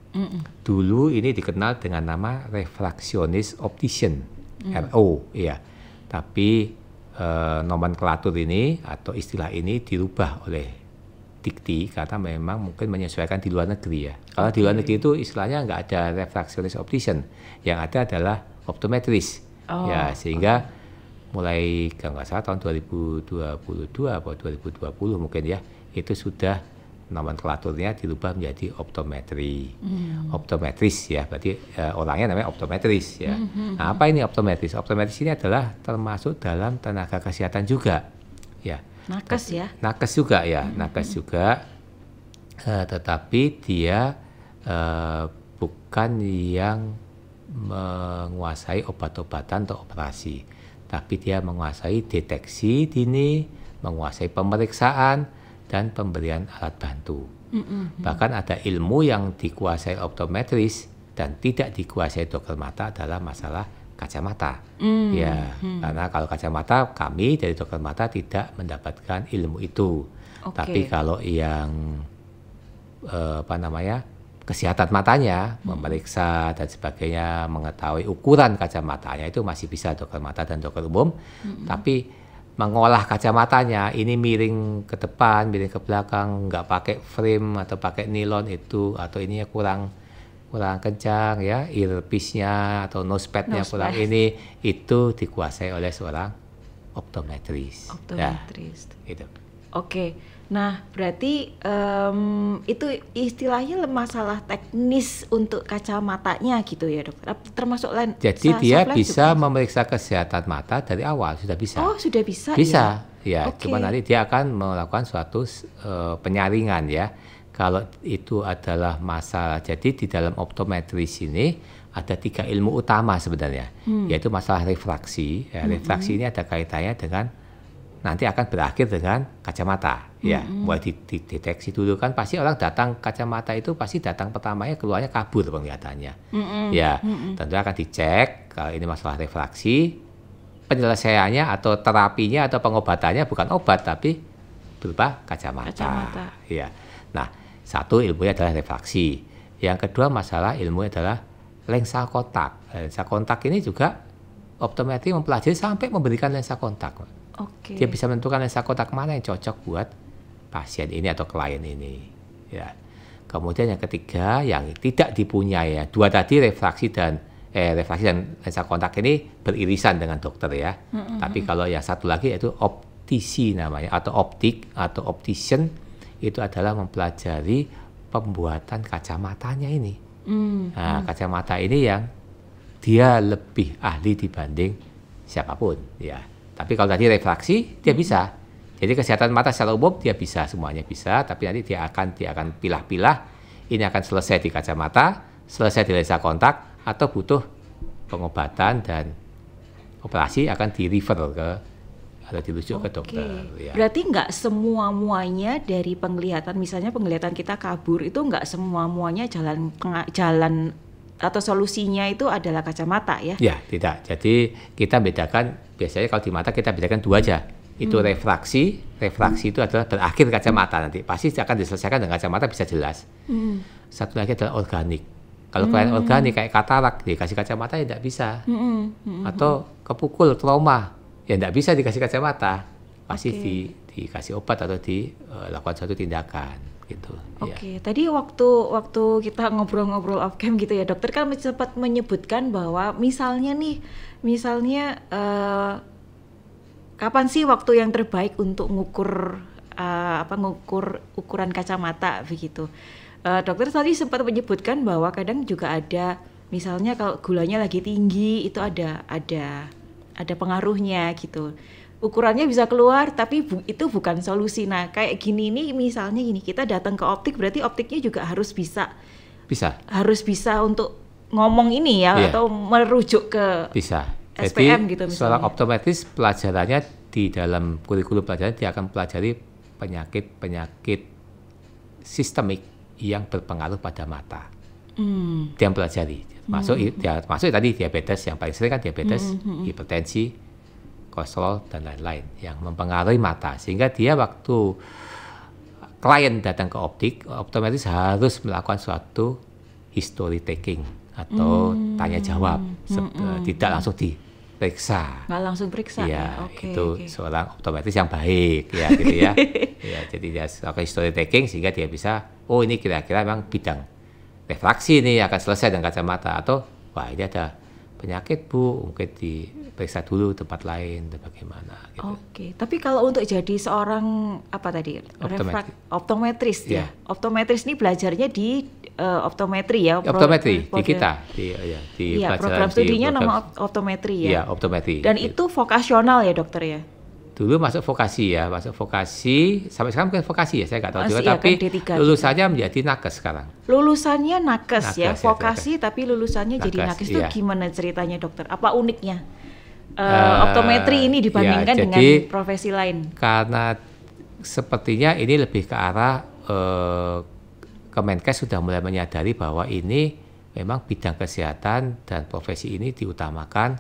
Dulu ini dikenal dengan nama refraksionis optician, RO ya. Tapi nomenklatur ini atau istilah ini dirubah oleh dikti karena memang mungkin menyesuaikan di luar negeri ya. Kalau di luar negeri itu istilahnya nggak ada refractionist optician, yang ada adalah optometris. Ya, sehingga mulai kalau nggak salah tahun 2022 atau 2020 mungkin ya, itu sudah nomenklaturnya dirubah menjadi optometri. Optometris ya, berarti orangnya namanya optometris ya. Nah, apa ini optometris? Optometris ini adalah termasuk dalam tenaga kesehatan juga ya. Nakes ya? Nakes juga ya, nakes juga, tetapi dia bukan yang menguasai obat-obatan atau operasi, tapi dia menguasai deteksi dini, menguasai pemeriksaan, dan pemberian alat bantu. Bahkan ada ilmu yang dikuasai optometris dan tidak dikuasai dokter mata adalah masalah kacamata. Ya, karena kalau kacamata kami dari dokter mata tidak mendapatkan ilmu itu. Tapi kalau yang kesehatan matanya, memeriksa dan sebagainya, mengetahui ukuran kacamatanya itu masih bisa dokter mata dan dokter umum. Tapi mengolah kacamatanya, ini miring ke depan, miring ke belakang, nggak pakai frame atau pakai nilon itu, atau ininya kurang kencang ya, earpiece-nya atau nosepadnya kurang ini, itu dikuasai oleh seorang optometris. Optometris. Ya, itu. Oke, nah berarti itu istilahnya masalah teknis untuk kacamatanya gitu ya dokter, termasuk Jadi dia bisa memeriksa kesehatan mata dari awal, sudah bisa. Oh, sudah bisa? Bisa, ya. Cuma nanti dia akan melakukan suatu penyaringan ya. Kalau itu adalah masalah, jadi di dalam optometris ini ada 3 ilmu utama sebenarnya, yaitu masalah refraksi. Ya, refraksi ini ada kaitannya dengan nanti akan berakhir dengan kacamata. Ya, mulai dideteksi dulu kan, pasti orang datang kacamata itu pasti datang pertamanya keluarnya kabur penglihatannya. Ya, tentu akan dicek kalau ini masalah refraksi. Penyelesaiannya atau terapinya atau pengobatannya bukan obat tapi berupa kacamata. Ya. Nah, satu ilmunya adalah refraksi. Yang kedua masalah ilmu adalah lensa kontak. Lensa kontak ini juga optometri mempelajari sampai memberikan lensa kontak. Dia bisa menentukan lensa kontak mana yang cocok buat pasien ini atau klien ini. Ya. Kemudian yang ketiga yang tidak dipunyai ya. 2 tadi refraksi dan lensa kontak ini beririsan dengan dokter ya. Tapi kalau yang satu lagi yaitu optisi namanya, atau optik atau optician, itu adalah mempelajari pembuatan kacamatanya ini. Nah, kacamata ini yang dia lebih ahli dibanding siapapun ya. Tapi kalau tadi refraksi dia bisa. Jadi kesehatan mata secara umum dia bisa, semuanya bisa, tapi nanti dia akan pilah-pilah, ini akan selesai di kacamata, selesai di lensa kontak, atau butuh pengobatan dan operasi akan di-refer ke atau dirujuk ke dokter. Ya. Berarti nggak semua-muanya dari penglihatan, misalnya penglihatan kita kabur itu nggak semua-muanya jalan atau solusinya itu adalah kacamata ya? Ya, tidak. Jadi kita bedakan, biasanya kalau di mata kita bedakan 2 aja. Itu refraksi itu adalah berakhir kacamata nanti. Pasti akan diselesaikan dengan kacamata bisa jelas. Satu lagi adalah organik. Kalau klien organik kayak katarak, dikasih kacamata ya tidak bisa. Atau kepukul, trauma, ya tidak bisa dikasih kacamata, pasti dikasih obat atau dilakukan suatu tindakan gitu. Ya. Tadi waktu kita ngobrol-ngobrol off cam gitu ya dokter kan sempat menyebutkan bahwa misalnya kapan sih waktu yang terbaik untuk ngukur ukuran kacamata begitu. Dokter tadi sempat menyebutkan bahwa kadang juga ada misalnya kalau gulanya lagi tinggi itu ada pengaruhnya gitu. Ukurannya bisa keluar tapi itu bukan solusi. Nah, kayak gini nih misalnya gini, kita datang ke optik berarti optiknya juga harus bisa untuk ngomong ini ya atau merujuk ke SPM jadi, gitu misalnya. Seorang optometris pelajarannya di dalam kurikulum pelajaran dia akan pelajari penyakit sistemik yang berpengaruh pada mata. Dia pelajari. Masuk tadi diabetes, yang paling sering kan diabetes, hipertensi, kolesterol dan lain-lain yang mempengaruhi mata. Sehingga dia waktu klien datang ke optometris harus melakukan suatu history taking atau tanya jawab, tidak langsung periksa. Nggak langsung periksa ya? Itu seorang optometris yang baik ya gitu ya. Ya, jadi dia lakukan history taking sehingga dia bisa, oh ini kira-kira memang bidang refraksi ini akan selesai dengan kacamata, atau wah ini ada penyakit Bu, mungkin diperiksa dulu tempat lain atau bagaimana gitu. Tapi kalau untuk jadi seorang apa tadi? Optometris ya. Optometris ini belajarnya di optometri ya. Optometri di kita di program studinya nama optometri ya. Iya, optometri. Dan itu vokasional ya dokter ya. Dulu masuk vokasi sampai sekarang mungkin vokasi ya, saya nggak tahu juga, tapi kan lulusannya menjadi nakes sekarang. Lulusannya nakes ya, vokasi tapi lulusannya nakes, jadi nakes itu gimana ceritanya dokter? Apa uniknya optometri ini dibandingkan dengan profesi lain? Karena sepertinya ini lebih ke arah Kemenkes sudah mulai menyadari bahwa ini memang bidang kesehatan dan profesi ini diutamakan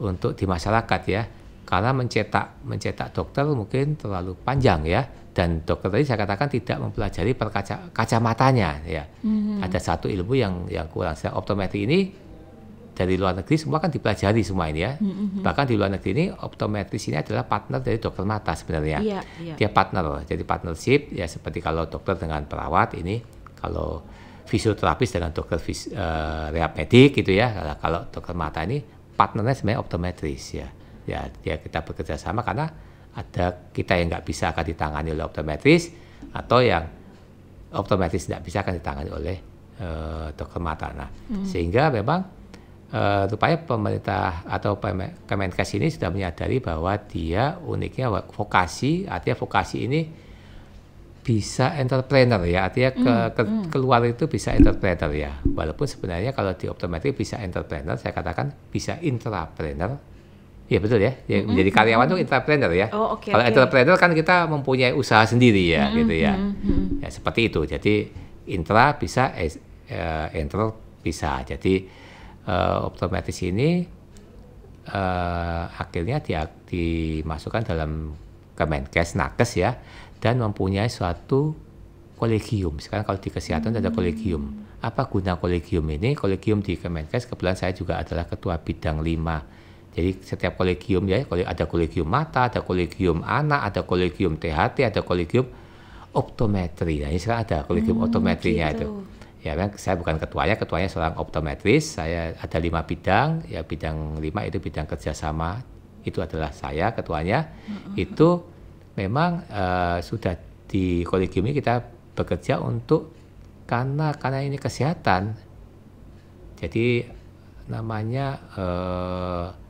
untuk di masyarakat ya. Karena mencetak dokter mungkin terlalu panjang ya, dan dokter tadi saya katakan tidak mempelajari kacamatanya ya. Ada satu ilmu yang kurang. Optometri ini dari luar negeri semua kan dipelajari semua ini ya. Bahkan di luar negeri ini optometris ini adalah partner dari dokter mata sebenarnya. Dia partner, jadi partnership ya, seperti kalau dokter dengan perawat ini, kalau fisioterapis dengan dokter rehab medik gitu ya. Kalau dokter mata ini partnernya sebenarnya optometris ya. Ya, kita bekerja sama karena ada kita yang nggak bisa akan ditangani oleh optometris, atau yang optometris tidak bisa akan ditangani oleh dokter mata. Nah, sehingga memang rupanya pemerintah atau Kemenkes ini sudah menyadari bahwa dia uniknya vokasi, artinya vokasi ini bisa entrepreneur ya, artinya keluar itu bisa entrepreneur ya. Walaupun sebenarnya kalau di optometri bisa entrepreneur, saya katakan bisa intrapreneur. Iya betul ya, menjadi karyawan itu intrapreneur ya. Kalau entrepreneur kan kita mempunyai usaha sendiri ya, gitu ya. Ya seperti itu. Jadi intra bisa, enter bisa. Jadi optometris ini akhirnya dimasukkan dalam Kemenkes nakes ya, dan mempunyai suatu kolegium. Sekarang kalau di kesehatan ada kolegium. Apa guna kolegium ini? Kolegium di Kemenkes, kebetulan saya juga adalah ketua bidang 5. Jadi setiap kolegium ya, ada kolegium mata, ada kolegium anak, ada kolegium THT, ada kolegium optometri. Nah ini sekarang ada kolegium optometrinya gitu. Itu. Ya, saya bukan ketuanya seorang optometris. Saya ada 5 bidang, ya bidang 5 itu bidang kerjasama. Itu adalah saya ketuanya. Itu memang sudah di kolegium ini kita bekerja untuk karena ini kesehatan. Jadi namanya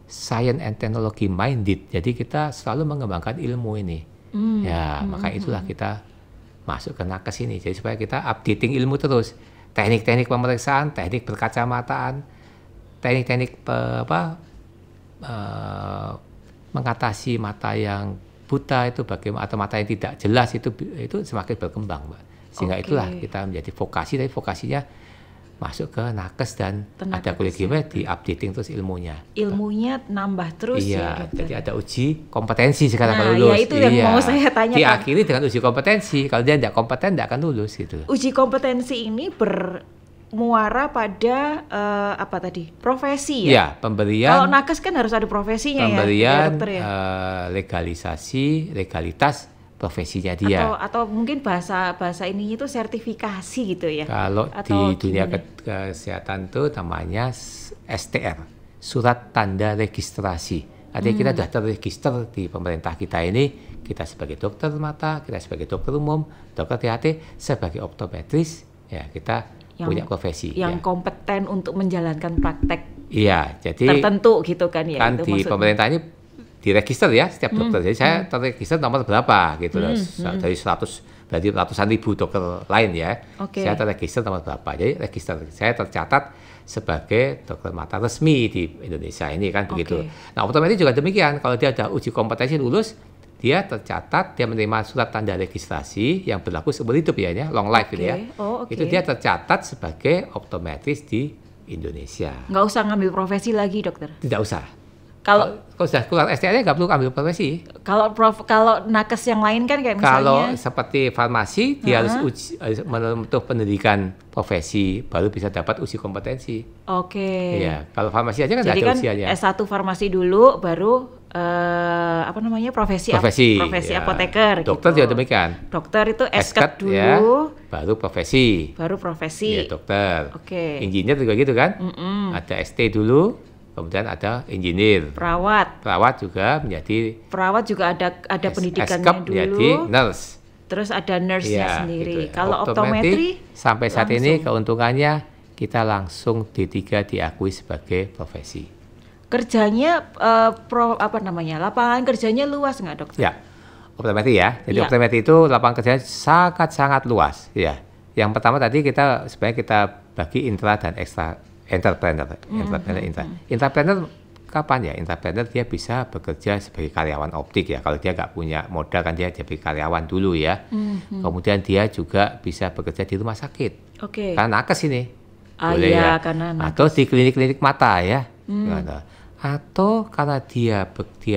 science and technology minded. Jadi kita selalu mengembangkan ilmu ini. Maka itulah kita masuk ke nakes ini. Jadi supaya kita updating ilmu terus. Teknik-teknik pemeriksaan, teknik berkacamataan, teknik-teknik mengatasi mata yang buta itu bagaimana, atau mata yang tidak jelas itu semakin berkembang, Mbak. Sehingga itulah kita menjadi vokasi, tapi vokasinya masuk ke nakes dan ada kolegiumnya di updating terus ilmunya. Ilmunya nambah terus ya. Iya, jadi ada uji kompetensi sekarang kalau lulus. Iya, itu yang mau saya tanyakan. Diakhiri dengan uji kompetensi. Kalau dia tidak kompeten, tidak akan lulus gitu. Uji kompetensi ini bermuara pada apa tadi? Profesi ya? Iya, pemberian. Kalau nakes kan harus ada profesinya pemberian, ya, dokter ya. Legalitas profesinya dia. Atau mungkin bahasa ini itu sertifikasi gitu ya. Kalau di dunia kesehatan itu namanya STR, surat tanda registrasi. Artinya kita sudah terregister di pemerintah kita ini, kita sebagai dokter mata, kita sebagai dokter umum, dokter THT, sebagai optometris, ya kita punya profesi. Yang kompeten untuk menjalankan praktek. Iya, jadi tertentu gitu kan ya. Kan di pemerintah ini diregister ya setiap dokter. Jadi saya terregister nomor berapa gitu loh. Dari 100 berarti ratusan ribu dokter lain ya. Saya terregister nomor berapa. Jadi register saya tercatat sebagai dokter mata resmi di Indonesia ini kan begitu. Nah, otomatis juga demikian. Kalau dia ada uji kompetensi lulus, dia tercatat, dia menerima surat tanda registrasi yang berlaku seumur hidup ya, long life ini ya. Itu dia tercatat sebagai optometris di Indonesia. Nggak usah ngambil profesi lagi, dokter? Tidak usah. Kalau sudah keluar STR nggak perlu ambil profesi. Kalau nakes yang lain kan kayak misalnya. Kalau seperti farmasi dia harus menempuh pendidikan profesi baru bisa dapat uji kompetensi. Oke. Iya, kalau farmasi aja kan jadi ada kan usianya. S1 farmasi dulu baru profesi ya. Apoteker. Dokter gitu. juga demikian. Dokter itu S.Ket dulu, ya, baru profesi. Iya, dokter. Oke. Engineer juga gitu kan? Ada ST dulu, kemudian ada engineer. Perawat juga ada pendidikannya dulu. Menjadi nurse. Terus ada nurse-nya sendiri. Gitu ya. Kalau optometri sampai saat ini keuntungannya kita langsung D3 diakui sebagai profesi. Kerjanya lapangan kerjanya luas nggak, Dokter? Ya, optometri ya. Jadi optometri itu lapangan kerjanya sangat luas. Ya. Yang pertama tadi sebenarnya kita bagi intra dan ekstra entrepreneur. Entrepreneur kapan ya? Entrepreneur dia bisa bekerja sebagai karyawan optik ya. Kalau dia nggak punya modal kan dia jadi karyawan dulu ya. Kemudian dia juga bisa bekerja di rumah sakit. Oke. Karena nakes ini. Boleh ya. Karena nakes. Atau di klinik-klinik mata ya. Atau karena dia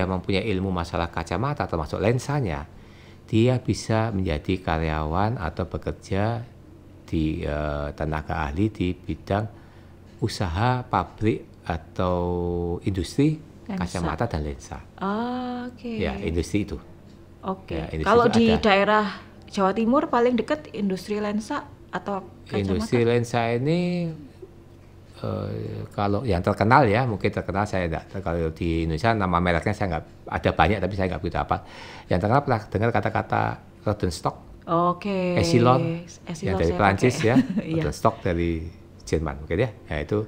mempunyai ilmu masalah kacamata termasuk lensanya, dia bisa menjadi karyawan atau bekerja di tenaga ahli di bidang usaha pabrik atau industri kacamata dan lensa. Oke. Ya, industri itu. Oke. Kalau di daerah Jawa Timur paling dekat industri lensa atau kacamata? Industri lensa ini kalau yang terkenal ya, mungkin terkenal saya enggak. Kalau di Indonesia nama mereknya saya nggak ada banyak, tapi saya nggak begitu apa. Yang terkenal pernah dengar kata-kata Rodenstock. Oke. Echelon yang dari Perancis ya, Rodenstock dari Jerman mungkin ya. Ya itu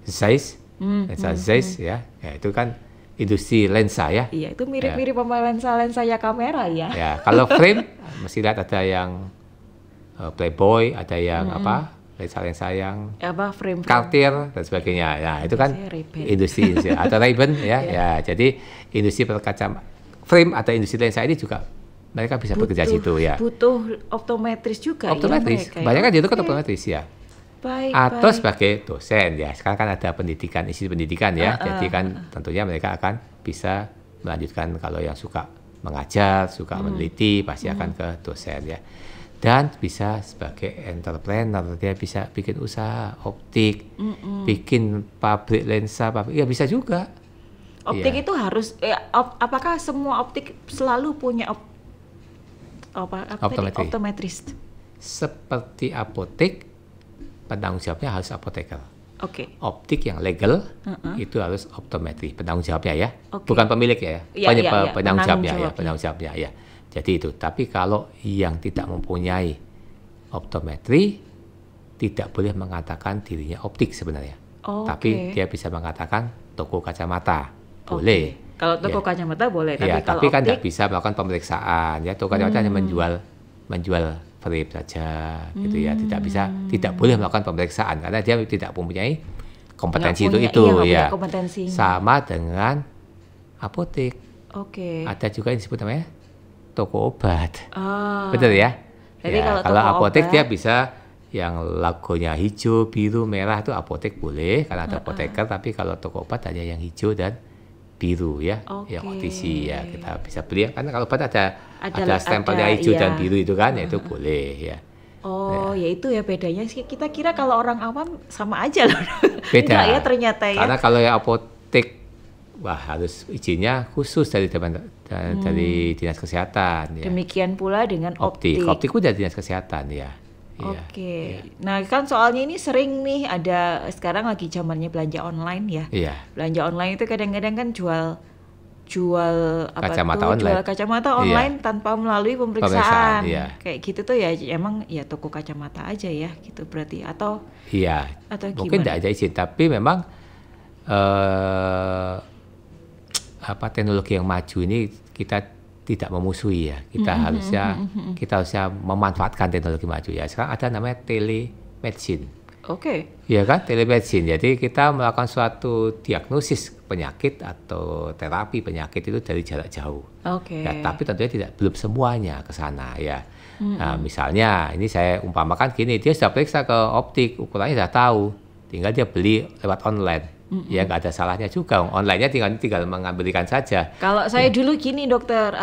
Zeiss, lensa Zeiss ya. Ya itu kan industri lensa ya. Iya, itu mirip-mirip sama lensa ya kamera ya. Ya, kalau frame mesti lihat ada yang Playboy, ada yang lensa yang frame Cartier dan sebagainya. Ya, itu kan industri atau Ray-Ban ya. Ya, jadi industri frame atau industri lensa ini juga mereka bisa bekerja situ ya. Butuh optometris juga optometris. Kebanyakan itu kan optometris ya. Atau sebagai dosen ya. Sekarang kan ada institusi pendidikan ya. Jadi kan tentunya mereka akan bisa melanjutkan kalau yang suka mengajar, suka meneliti pasti akan ke dosen ya. Dan bisa sebagai entrepreneur, dia bisa bikin usaha optik, bikin pabrik lensa, ya bisa juga. Optik itu harus, apakah semua optik selalu punya optometris? Seperti apotek, penanggung jawabnya harus apoteker. Oke. Optik yang legal itu harus optometri, penanggung jawabnya ya, okay. Bukan pemilik ya, penanggung jawabnya ya. Jadi itu, tapi kalau yang tidak mempunyai optometri tidak boleh mengatakan dirinya optik sebenarnya. Tapi dia bisa mengatakan toko kacamata, boleh. Kalau toko kacamata boleh, tapi kan tidak bisa melakukan pemeriksaan ya. Toko kacamata hanya menjual frame saja gitu ya. Tidak boleh melakukan pemeriksaan karena dia tidak mempunyai kompetensi itu ya. Sama dengan apotek. Ada juga yang disebut namanya toko obat. Betul ya? Jadi kalau apotek dia bisa yang logonya hijau, biru, merah itu apotek boleh karena ada apoteker, tapi kalau toko obat hanya yang hijau dan biru ya. Yang OTC ya kita bisa beli karena kalau obat ada stempelnya hijau dan biru itu kan ya itu boleh ya. Ya itu ya bedanya. Kita kira kalau orang awam sama aja loh. Beda. Enggak ya ternyata ya. Karena kalau yang apotek harus izinnya khusus dari dinas kesehatan. Ya. Demikian pula dengan optik. Optik udah dinas kesehatan ya. Oke. Nah kan soalnya ini sering nih ada sekarang lagi zamannya belanja online ya. Iya. Belanja online itu kadang-kadang kan jual kacamata online tanpa melalui pemeriksaan. Kayak gitu tuh ya emang ya toko kacamata aja ya gitu berarti atau mungkin tidak ada izin tapi memang teknologi yang maju ini kita tidak memusuhi ya. Kita harusnya memanfaatkan teknologi maju ya. Sekarang ada namanya telemedicine. Iya kan, telemedicine. Jadi kita melakukan suatu diagnosis penyakit atau terapi penyakit itu dari jarak jauh. Ya, tapi tentunya belum semuanya ke sana ya. Nah, misalnya ini saya umpamakan gini, dia sudah periksa ke optik, ukurannya sudah tahu. Tinggal dia beli lewat online. Ya nggak ada salahnya juga. Online-nya tinggal mengambilkan saja. Kalau saya dulu gini dokter,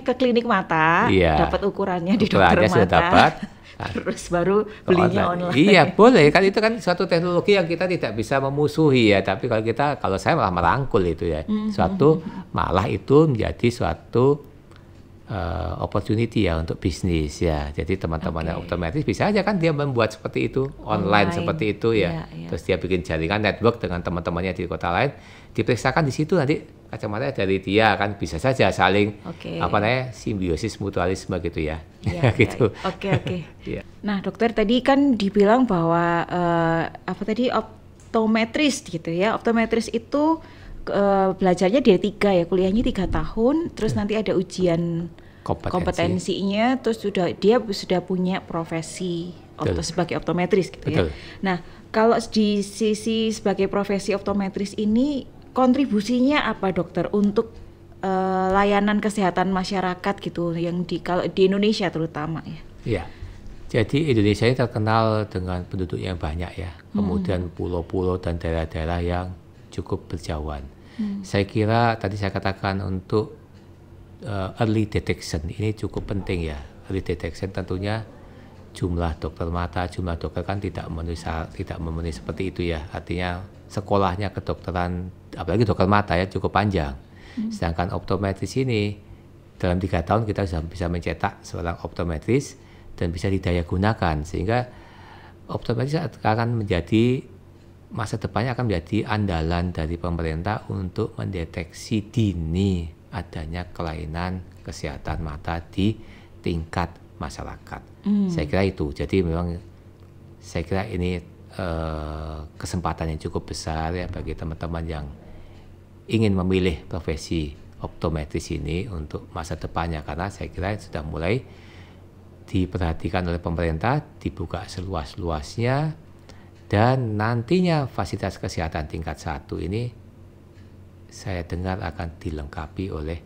ke klinik mata, dapat ukurannya di dokter mata. Sudah dapat. Terus baru belinya online. Iya boleh kan, itu kan suatu teknologi yang kita tidak bisa memusuhi ya. Tapi kalau saya malah merangkul itu ya. Malah itu menjadi suatu opportunity ya untuk bisnis ya. Jadi teman-teman yang optometris bisa aja kan dia membuat seperti itu online seperti itu ya. Terus dia bikin jaringan network dengan teman-temannya di kota lain, diperiksakan di situ, nanti kacamatanya dari dia kan, bisa saja saling simbiosis mutualisme gitu ya. Gitu. Ya. Nah dokter tadi kan dibilang bahwa optometris gitu ya. Optometris itu belajarnya D3 ya, kuliahnya 3 tahun, terus nanti ada ujian kompetensinya, terus dia sudah punya profesi sebagai optometris gitu ya. Nah, kalau di sisi sebagai profesi optometris ini kontribusinya apa dokter untuk layanan kesehatan masyarakat gitu yang kalau di Indonesia terutama ya? Iya. Jadi Indonesia ini terkenal dengan penduduk yang banyak ya, kemudian pulau-pulau dan daerah-daerah yang cukup berjauhan. Saya kira tadi saya katakan untuk early detection ini cukup penting ya. Early detection tentunya jumlah dokter mata, jumlah dokter kan tidak memenuhi seperti itu ya. Artinya sekolahnya kedokteran, apalagi dokter mata ya, cukup panjang. Sedangkan optometris ini dalam 3 tahun kita sudah bisa mencetak seorang optometris dan bisa didaya gunakan, sehingga optometris akan menjadi masa depannya akan menjadi andalan dari pemerintah untuk mendeteksi dini adanya kelainan kesehatan mata di tingkat masyarakat. Saya kira itu. Jadi memang saya kira ini kesempatan yang cukup besar ya bagi teman-teman yang ingin memilih profesi optometris ini untuk masa depannya, karena saya kira sudah mulai diperhatikan oleh pemerintah, dibuka seluas-luasnya, dan nantinya fasilitas kesehatan tingkat 1 ini saya dengar akan dilengkapi oleh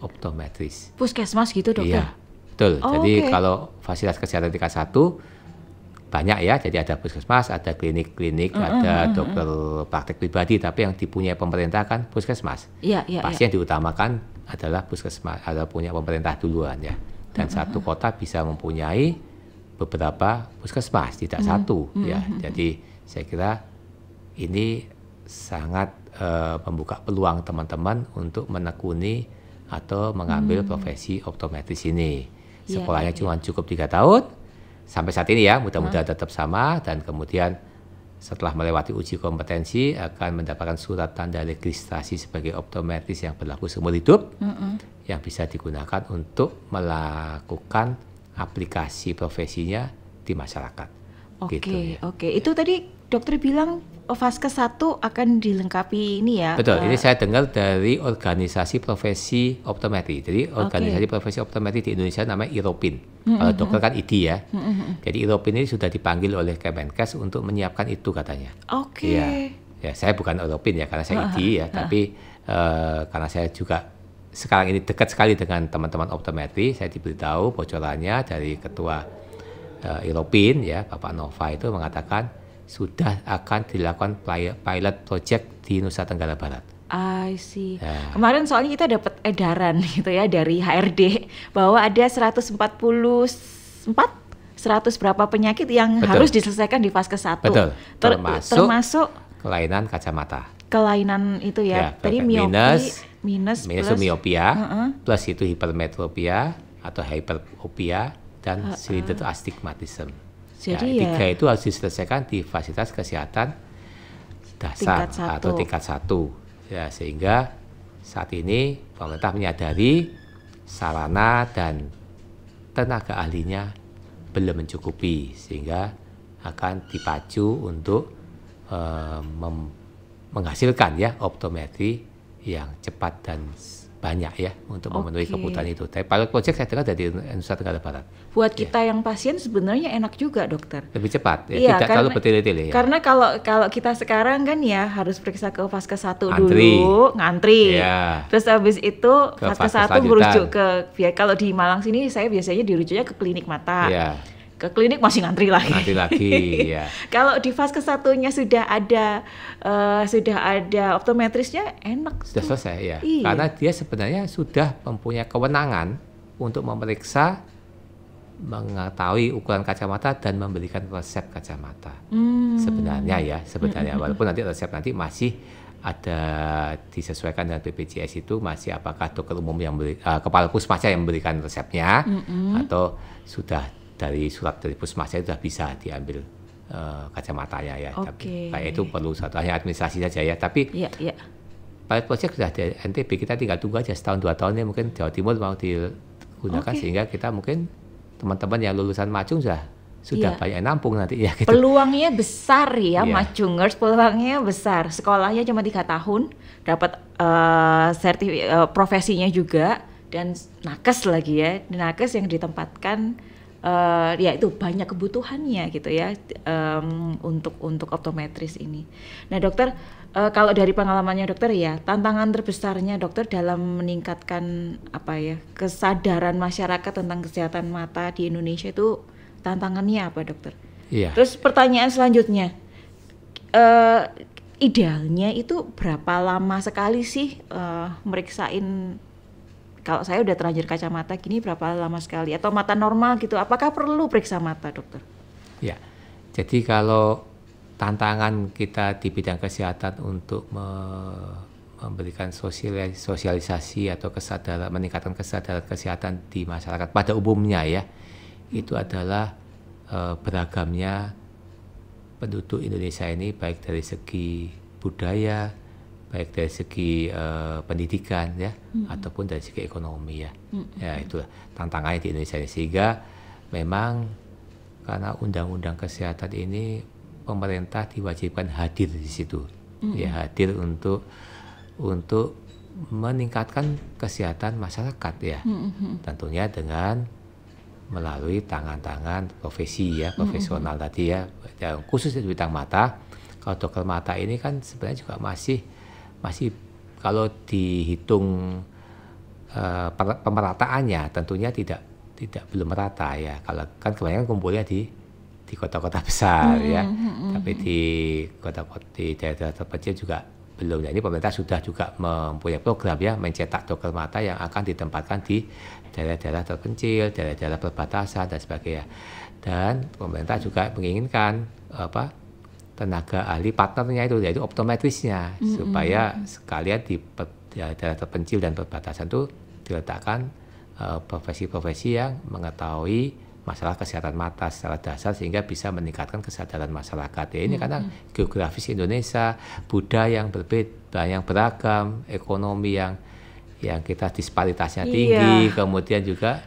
optometris. Puskesmas gitu dokter? Iya, betul. Jadi kalau fasilitas kesehatan tingkat 1 banyak ya, jadi ada puskesmas, ada klinik-klinik, ada dokter praktek pribadi, tapi yang dipunyai pemerintah kan puskesmas. Pasti yang diutamakan adalah puskesmas, ada punya pemerintah duluan ya. Dan satu kota bisa mempunyai beberapa puskesmas, tidak satu ya. Jadi saya kira ini sangat membuka peluang teman-teman untuk menekuni atau mengambil profesi optometris ini. Sekolahnya cuma cukup 3 tahun sampai saat ini ya, mudah-mudahan tetap sama, dan kemudian setelah melewati uji kompetensi akan mendapatkan surat tanda registrasi sebagai optometris yang berlaku seumur hidup, yang bisa digunakan untuk melakukan aplikasi profesinya di masyarakat. Oke. Itu tadi dokter bilang Vaskes 1 akan dilengkapi ini ya? Betul, ini saya dengar dari organisasi profesi optometri. Jadi organisasi profesi optometri di Indonesia namanya IROPIN. Kalau dokter kan ID ya. Jadi IROPIN ini sudah dipanggil oleh Kemenkes untuk menyiapkan itu katanya. Ya, saya bukan IROPIN ya, karena saya ID ya. Tapi karena saya juga sekarang ini dekat sekali dengan teman-teman optometri, saya diberitahu bocorannya dari ketua IROPIN ya, Bapak Nova itu mengatakan sudah akan dilakukan pilot project di Nusa Tenggara Barat. I see. Kemarin soalnya kita dapat edaran gitu ya dari HRD bahwa ada 100 berapa penyakit yang harus diselesaikan di Vaskes 1. Betul. Termasuk kelainan kacamata. Kelainan itu ya. Tadi minus miopia, plus itu hipermetropia atau hyperopia, dan cilinder astigmatism. Jadi 3 itu harus diselesaikan di fasilitas kesehatan dasar atau tingkat 1 ya, sehingga saat ini pemerintah menyadari sarana dan tenaga ahlinya belum mencukupi, sehingga akan dipacu untuk menghasilkan ya optometri yang cepat dan banyak ya untuk memenuhi kebutuhan itu. Tapi pilot project saya dengar dari Nusa Tenggara Barat. Buat kita yang pasien sebenarnya enak juga dokter. Lebih cepat, ya, tidak terlalu bertele-tele ya. Karena kalau kita sekarang kan ya harus periksa ke Vaskes 1 dulu, ngantri. Ya. Terus habis itu Vaskes 1 merujuk kalau di Malang sini saya biasanya dirujuknya ke klinik mata. Ya. ke klinik masih ngantri lagi. Ngantri lagi, ya. Kalau di fase ke-1-nya sudah ada optometrisnya, enak. Sudah selesai ya. Iya. Karena dia sebenarnya sudah mempunyai kewenangan untuk memeriksa, mengetahui ukuran kacamata dan memberikan resep kacamata. Sebenarnya walaupun nanti resep nanti masih ada disesuaikan dengan BPJS, itu masih apakah dokter umum yang kepala puskesmasnya yang memberikan resepnya, atau sudah dari surat dari puskesmasnya sudah bisa diambil kacamatanya ya. Tapi kayak itu perlu satu hanya administrasi saja ya. Tapi pilot project sudah di NTB, kita tinggal tunggu aja setahun 2 tahun ya, mungkin Jawa Timur mau digunakan sehingga kita mungkin teman-teman yang lulusan Macung sudah banyak nampung nanti ya gitu. Peluangnya besar ya, Macungers, peluangnya besar. Sekolahnya cuma 3 tahun, dapat profesinya juga, dan nakes lagi ya. Nakes yang ditempatkan ya itu banyak kebutuhannya gitu ya, untuk optometris ini. Nah dokter, kalau dari pengalamannya dokter ya, tantangan terbesarnya dokter dalam meningkatkan kesadaran masyarakat tentang kesehatan mata di Indonesia itu tantangannya apa dokter? Iya. Terus pertanyaan selanjutnya, idealnya itu berapa lama sekali sih meriksain? Kalau saya udah terlanjur kacamata gini, berapa lama sekali? Atau mata normal gitu, apakah perlu periksa mata dokter? Ya, jadi kalau tantangan kita di bidang kesehatan untuk memberikan sosialisasi atau kesadaran, meningkatkan kesadaran kesehatan di masyarakat pada umumnya ya, itu adalah beragamnya penduduk Indonesia ini, baik dari segi budaya, baik dari segi pendidikan ya, ataupun dari segi ekonomi ya. Ya itulah tantangannya di Indonesia ini, sehingga memang karena undang-undang kesehatan ini pemerintah diwajibkan hadir di situ, ya hadir untuk meningkatkan kesehatan masyarakat ya, tentunya dengan melalui tangan-tangan profesi ya, profesional tadi ya, khusus di bidang mata. Kalau dokter mata ini kan sebenarnya juga masih kalau dihitung pemerataannya tentunya tidak belum merata ya. Kalau kan kebanyakan kumpulnya di kota-kota besar ya, tapi di kota-kota di daerah terpencil juga belum. Jadi pemerintah sudah juga mempunyai program ya, mencetak dokter mata yang akan ditempatkan di daerah-daerah terpencil, daerah-daerah perbatasan dan sebagainya. Dan pemerintah juga menginginkan tenaga ahli partnernya itu, yaitu optometrisnya, supaya sekalian di daerah terpencil dan perbatasan itu diletakkan profesi-profesi yang mengetahui masalah kesehatan mata secara dasar, sehingga bisa meningkatkan kesadaran masyarakat. Ya, ini karena geografis Indonesia, budaya yang berbeda, yang beragam, ekonomi yang kita disparitasnya tinggi, kemudian juga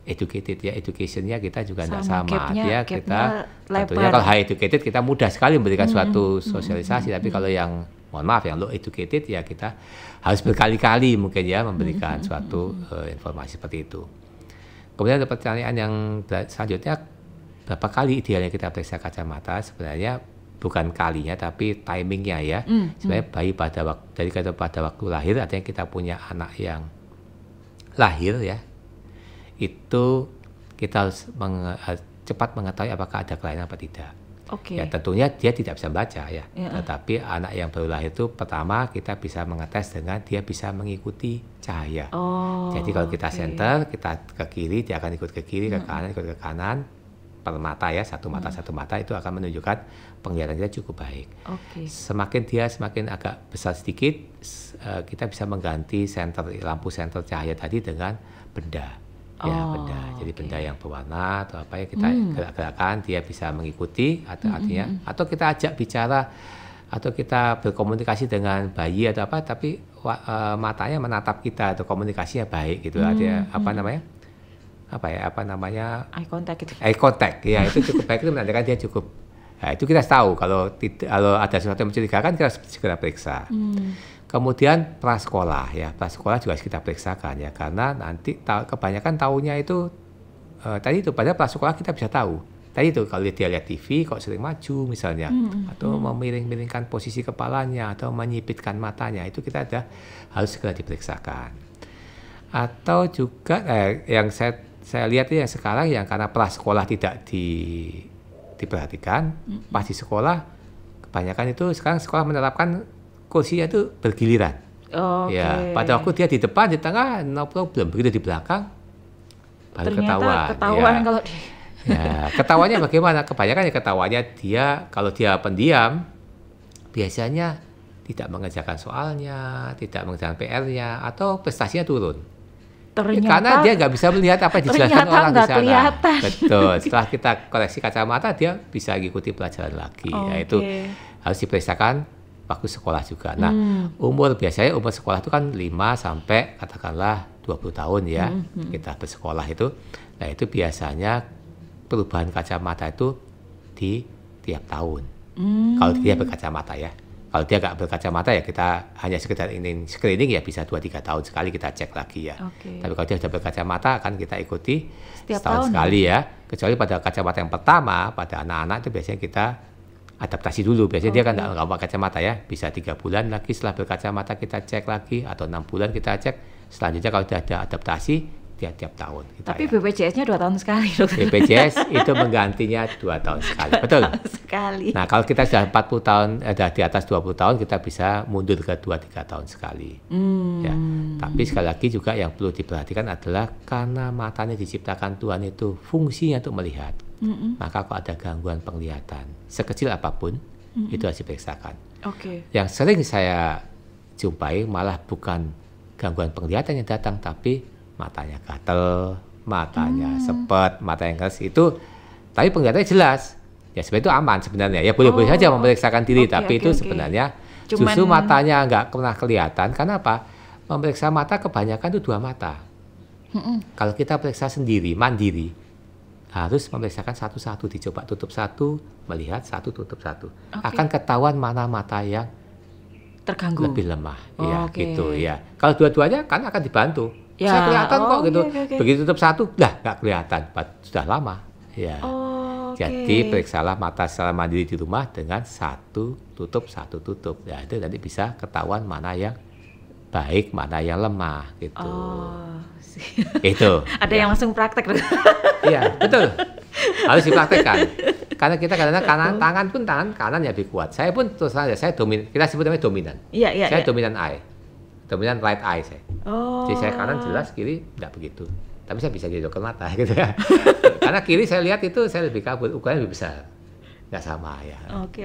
educationnya kita juga tidak sama ya. Kita tentunya kalau high educated kita mudah sekali memberikan suatu sosialisasi, tapi kalau yang mohon maaf yang low educated ya kita harus berkali-kali mungkin ya memberikan suatu informasi seperti itu. Kemudian ada pertanyaan yang selanjutnya, berapa kali idealnya kita periksa kacamata? Sebenarnya bukan kalinya tapi timingnya ya. Sebenarnya bayi pada waktu lahir, artinya kita punya anak yang lahir ya, itu kita harus cepat mengetahui apakah ada kelainan apa tidak. Ya tentunya dia tidak bisa membaca ya, tetapi anak yang baru lahir itu pertama kita bisa mengetes dengan dia bisa mengikuti cahaya. Jadi kalau kita center, kita ke kiri, dia akan ikut ke kiri, ke kanan, ikut ke kanan, per mata ya, satu mata itu akan menunjukkan penglihatan kita cukup baik. Semakin agak besar sedikit, kita bisa mengganti lampu senter cahaya tadi dengan benda. Benda. Jadi benda yang berwarna atau apa ya, kita gerak-gerakan, dia bisa mengikuti artinya, atau kita ajak bicara atau kita berkomunikasi dengan bayi atau apa, tapi matanya menatap kita atau komunikasinya baik gitu. Artinya eye contact ya, itu cukup baik, itu menandakan dia cukup. Nah, itu kita tahu kalau ada sesuatu yang mencurigakan kita harus segera periksa. Kemudian prasekolah ya, prasekolah juga harus kita periksakan ya, karena nanti kebanyakan tahunya itu tadi itu pada prasekolah kita bisa tahu. Tadi itu kalau dia lihat TV kok sering maju misalnya, atau memiring-miringkan posisi kepalanya atau menyipitkan matanya, itu kita harus segera diperiksakan. Atau juga yang saya saya lihat yang sekarang yang karena prasekolah tidak diperhatikan, pas di sekolah kebanyakan itu sekarang sekolah menerapkan kursinya itu bergiliran. Ya, pada waktu dia di depan, di tengah, no problem. Begitu di belakang, baru ketahuan ya. Kalau ya, ketawanya bagaimana? Kebanyakan ya ketawanya dia, kalau dia pendiam, biasanya tidak mengerjakan soalnya, tidak mengerjakan PR-nya, atau prestasinya turun. Ternyata, karena dia nggak bisa melihat apa yang dijelaskan orang di sana. Kelihatan. Betul. Setelah kita koreksi kacamata, dia bisa ikuti pelajaran lagi. Yaitu harus diperiksakan waktu sekolah juga. Nah, biasanya umur sekolah itu kan 5 sampai katakanlah 20 tahun ya. Kita bersekolah itu. Nah, itu biasanya perubahan kacamata itu di tiap tahun. Kalau dia berkacamata ya. Kalau dia nggak berkacamata ya kita hanya sekedar ingin screening ya bisa 2-3 tahun sekali kita cek lagi ya. Tapi kalau dia sudah berkacamata akan kita ikuti setahun sekali ya. Kecuali pada kacamata yang pertama pada anak-anak itu biasanya kita adaptasi dulu. Biasanya dia kan nggak pakai kacamata ya. Bisa 3 bulan lagi setelah berkacamata kita cek lagi atau 6 bulan kita cek. Selanjutnya kalau sudah ada adaptasi tiap tahun. Tapi ya. BPJS-nya 2 tahun sekali, Dokter. BPJS itu menggantinya 2 tahun sekali. Betul. Sekali. Nah, kalau kita sudah 40 tahun, di atas 20 tahun, kita bisa mundur ke 2-3 tahun sekali. Ya. Tapi sekali lagi juga yang perlu diperhatikan adalah karena matanya diciptakan Tuhan itu fungsinya untuk melihat. Maka kalau ada gangguan penglihatan, sekecil apapun, itu harus diperiksakan. Yang sering saya jumpai malah bukan gangguan penglihatan yang datang, tapi matanya gatel, matanya sepet, mata yang keras itu, tapi penglihatannya jelas. Ya sebenarnya itu aman sebenarnya. Ya boleh-boleh saja memeriksakan diri, tapi itu sebenarnya justru matanya nggak pernah kelihatan. Karena apa? Memeriksa mata kebanyakan itu 2 mata. Kalau kita periksa sendiri, mandiri, harus memeriksakan satu-satu, dicoba tutup satu, melihat satu, tutup satu. Akan ketahuan mana mata yang terganggu, lebih lemah. Gitu ya. Kalau dua-duanya kan akan dibantu. Ya. Saya kelihatan kok gitu. Begitu tutup satu, nggak kelihatan. Sudah lama. Ya. Jadi periksalah mata secara mandiri di rumah dengan satu tutup. Ya itu nanti bisa ketahuan mana yang baik, mana yang lemah gitu. Itu. Ada yang langsung praktek. Iya, betul. Harus dipraktekkan. Karena kita kadang-kadang tangan kanan ya lebih kuat. Saya pun terus saja kita sebut namanya dominan. Saya dominan eye. Dominan right eye saya. Jadi saya kanan jelas, kiri tidak begitu. Tapi saya bisa jadi dokter mata gitu ya. Karena kiri saya lihat itu saya lebih kabur, ukurannya lebih besar. Nggak sama ya. Oke.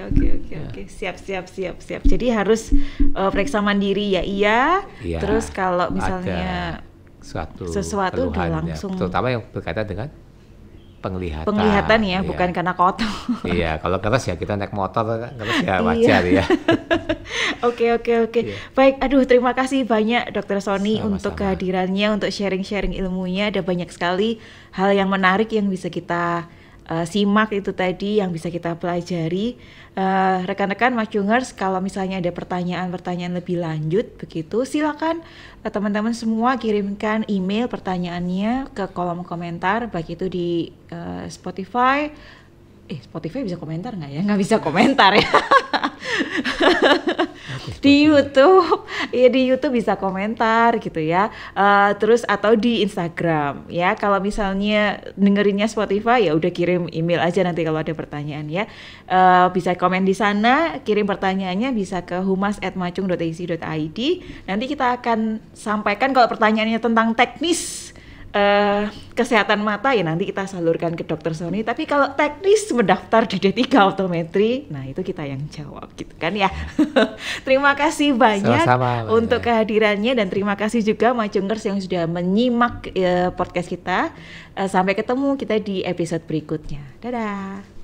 Siap. Jadi harus periksa mandiri ya. Terus kalau misalnya sesuatu udah langsung. Terutama yang berkaitan dengan penglihatan. Penglihatan ya, bukan karena kotor. Iya, kalau keras ya kita naik motor keras ya wajar ya. Oke. Baik, terima kasih banyak Dr. Sony untuk kehadirannya, untuk sharing-sharing ilmunya. Ada banyak sekali hal yang menarik yang bisa kita simak itu tadi, yang bisa kita pelajari. Rekan-rekan Macungers, kalau misalnya ada pertanyaan-pertanyaan lebih lanjut begitu, silakan teman-teman semua kirimkan email pertanyaannya ke kolom komentar, baik itu di Spotify. Spotify bisa komentar nggak ya? Nggak bisa komentar ya. Di YouTube, di YouTube bisa komentar gitu ya. Terus atau di Instagram ya. Kalau misalnya dengerinnya Spotify ya udah kirim email aja nanti kalau ada pertanyaan ya. Bisa komen di sana, kirim pertanyaannya bisa ke humas@macung.ac.id. Nanti kita akan sampaikan kalau pertanyaannya tentang teknis kesehatan mata ya nanti kita salurkan ke Dr. Sony. Tapi kalau teknis mendaftar di D3 optometri, nah itu kita yang jawab gitu kan ya. Terima kasih banyak untuk kehadirannya dan terima kasih juga Macungers yang sudah menyimak podcast kita. Sampai ketemu kita di episode berikutnya. Dadah.